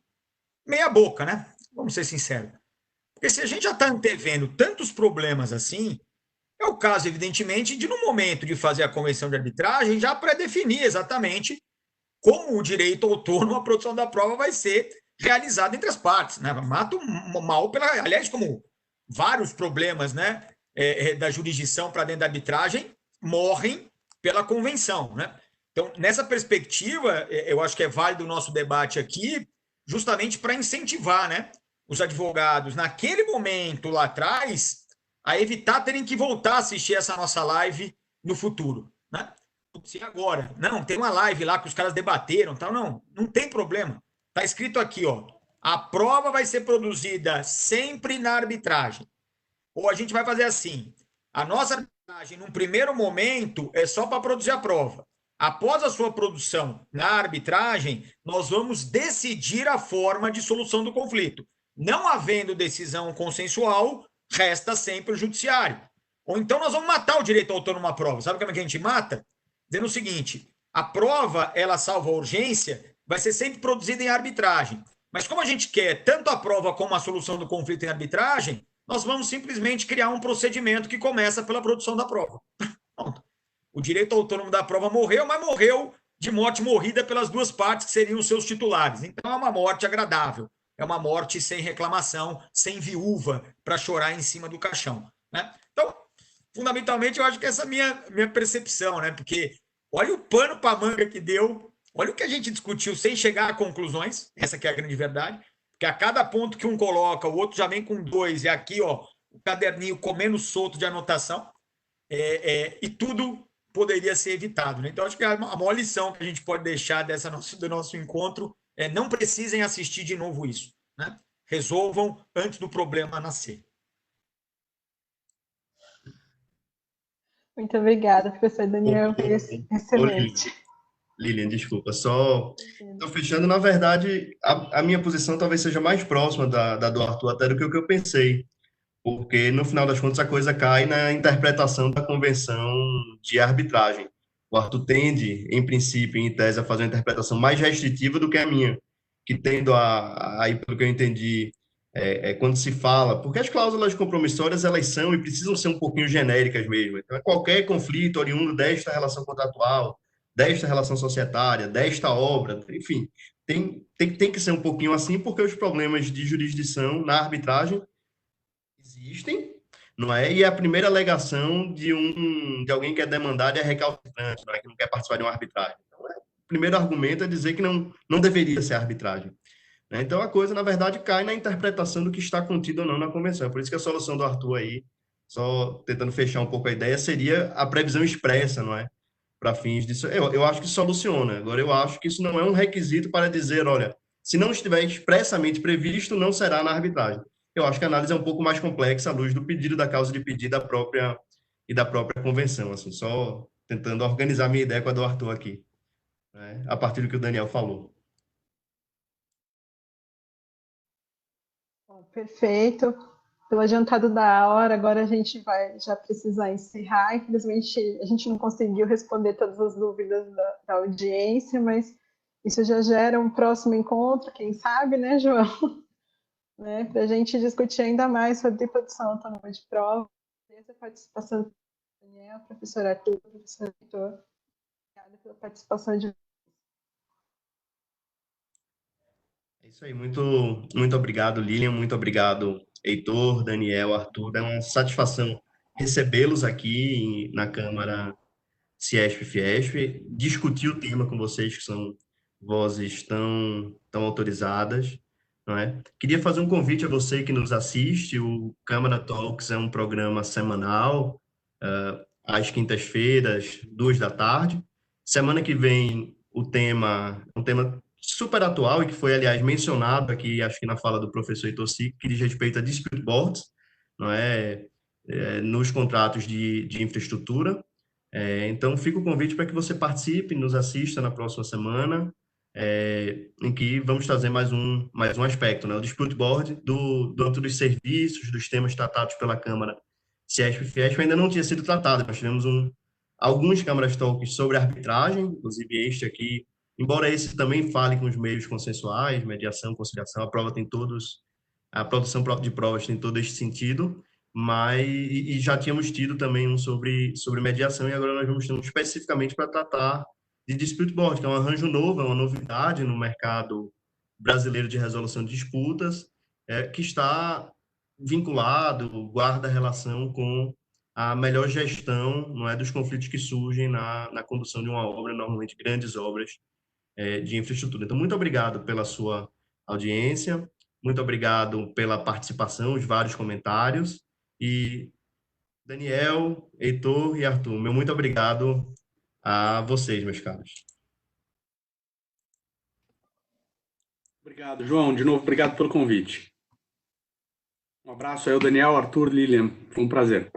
meia boca, né? Vamos ser sinceros. Porque se a gente já está antevendo tantos problemas assim, é o caso, evidentemente, de no momento de fazer a convenção de arbitragem já pré-definir exatamente como o direito autônomo à produção da prova vai ser realizado entre as partes, né? Mata o mal aliás, como vários problemas, né, da jurisdição para dentro da arbitragem morrem pela convenção, né? Então, nessa perspectiva, eu acho que é válido o nosso debate aqui, justamente para incentivar, né, os advogados, naquele momento lá atrás, a evitar terem que voltar a assistir essa nossa live no futuro, né? Se agora, não, tem uma live lá que os caras debateram, tal, não tem problema. Tá escrito aqui, ó, a prova vai ser produzida sempre na arbitragem. Ou a gente vai fazer assim, a nossa arbitragem, num primeiro momento, é só para produzir a prova. Após a sua produção na arbitragem, nós vamos decidir a forma de solução do conflito. Não havendo decisão consensual, resta sempre o judiciário. Ou então nós vamos matar o direito autônomo à prova. Sabe como é que a gente mata? Dizendo o seguinte, a prova, ela salva a urgência, vai ser sempre produzida em arbitragem. Mas como a gente quer tanto a prova como a solução do conflito em arbitragem, nós vamos simplesmente criar um procedimento que começa pela produção da prova. Pronto. O direito autônomo da prova morreu, mas morreu de morte morrida pelas duas partes que seriam os seus titulares. Então é uma morte agradável, é uma morte sem reclamação, sem viúva para chorar em cima do caixão, né? Então, fundamentalmente, eu acho que essa é a minha percepção, né? Porque olha o pano para a manga que deu, olha o que a gente discutiu sem chegar a conclusões, essa que é a grande verdade, porque a cada ponto que um coloca, o outro já vem com 2, e aqui, ó, o caderninho comendo solto de anotação, e tudo poderia ser evitado, né? Então, acho que a maior lição que a gente pode deixar do nosso encontro é não precisem assistir de novo isso, né? Resolvam antes do problema nascer. Muito obrigada, professor Daniel, excelente. Lilian, desculpa, só estou fechando. Na verdade, a minha posição talvez seja mais próxima da do Arthur até do que o que eu pensei, porque no final das contas a coisa cai na interpretação da convenção de arbitragem. O Arthur tende, em princípio, em tese, a fazer uma interpretação mais restritiva do que a minha, que tendo aí, pelo que eu entendi, quando se fala, porque as cláusulas compromissórias, elas são e precisam ser um pouquinho genéricas mesmo. Então, qualquer conflito oriundo desta relação contratual, desta relação societária, desta obra, enfim, tem que ser um pouquinho assim, porque os problemas de jurisdição na arbitragem existem, não é? E a primeira alegação de alguém que é demandado é recalcitrante, não é? Que não quer participar de uma arbitragem. Então, o primeiro argumento é dizer que não deveria ser arbitragem. Né? Então, a coisa, na verdade, cai na interpretação do que está contido ou não na convenção. Por isso que a solução do Arthur aí, só tentando fechar um pouco a ideia, seria a previsão expressa, não é? Para fins disso. Eu acho que soluciona. Agora, eu acho que isso não é um requisito para dizer, olha, se não estiver expressamente previsto, não será na arbitragem. Eu acho que a análise é um pouco mais complexa à luz do pedido, da causa de pedido da própria convenção. Assim, só tentando organizar minha ideia com a do Arthur aqui, né? A partir do que o Daniel falou. Perfeito. Pelo adiantado da hora, agora a gente vai já precisar encerrar. Infelizmente, a gente não conseguiu responder todas as dúvidas da audiência, mas isso já gera um próximo encontro, quem sabe, né, João? Né, para a gente discutir ainda mais sobre produção autônoma de prova. Essa participação do Daniel, professor Arthur, professor Heitor. Obrigada pela participação de vocês. É isso aí, muito obrigado, Lilian, muito obrigado, Heitor, Daniel, Arthur. É uma satisfação recebê-los aqui na Câmara CIESP-FIESP, discutir o tema com vocês, que são vozes tão autorizadas, não é? Queria fazer um convite a você que nos assiste. O Câmara Talks é um programa semanal, às quintas-feiras, 14h. Semana que vem, o tema é um tema super atual e que foi, aliás, mencionado aqui, acho que na fala do professor Heitor Sic, que diz respeito a dispute boards, não é? Nos contratos de infraestrutura. Então, fica o convite para que você participe, nos assista na próxima semana, em que vamos trazer mais um aspecto, né? O dispute board do âmbito dos serviços, dos temas tratados pela Câmara CIESP-FIESP ainda não tinha sido tratado. Nós tivemos alguns Câmaras Talks sobre arbitragem, inclusive este aqui, embora esse também fale com os meios consensuais, mediação, conciliação, a produção de provas tem todo este sentido, mas e já tínhamos tido também um sobre mediação, e agora nós vamos ter um especificamente para tratar de dispute board, que é um arranjo novo, é uma novidade no mercado brasileiro de resolução de disputas, que está vinculado, guarda relação com a melhor gestão, não é, dos conflitos que surgem na condução de uma obra, normalmente grandes obras de infraestrutura. Então, muito obrigado pela sua audiência. Muito obrigado pela participação, os vários comentários. E Daniel, Heitor e Arthur, meu muito obrigado a vocês, meus caros. Obrigado, João. De novo, obrigado pelo convite. Um abraço aí ao Daniel, Arthur, Lilian. Foi um prazer.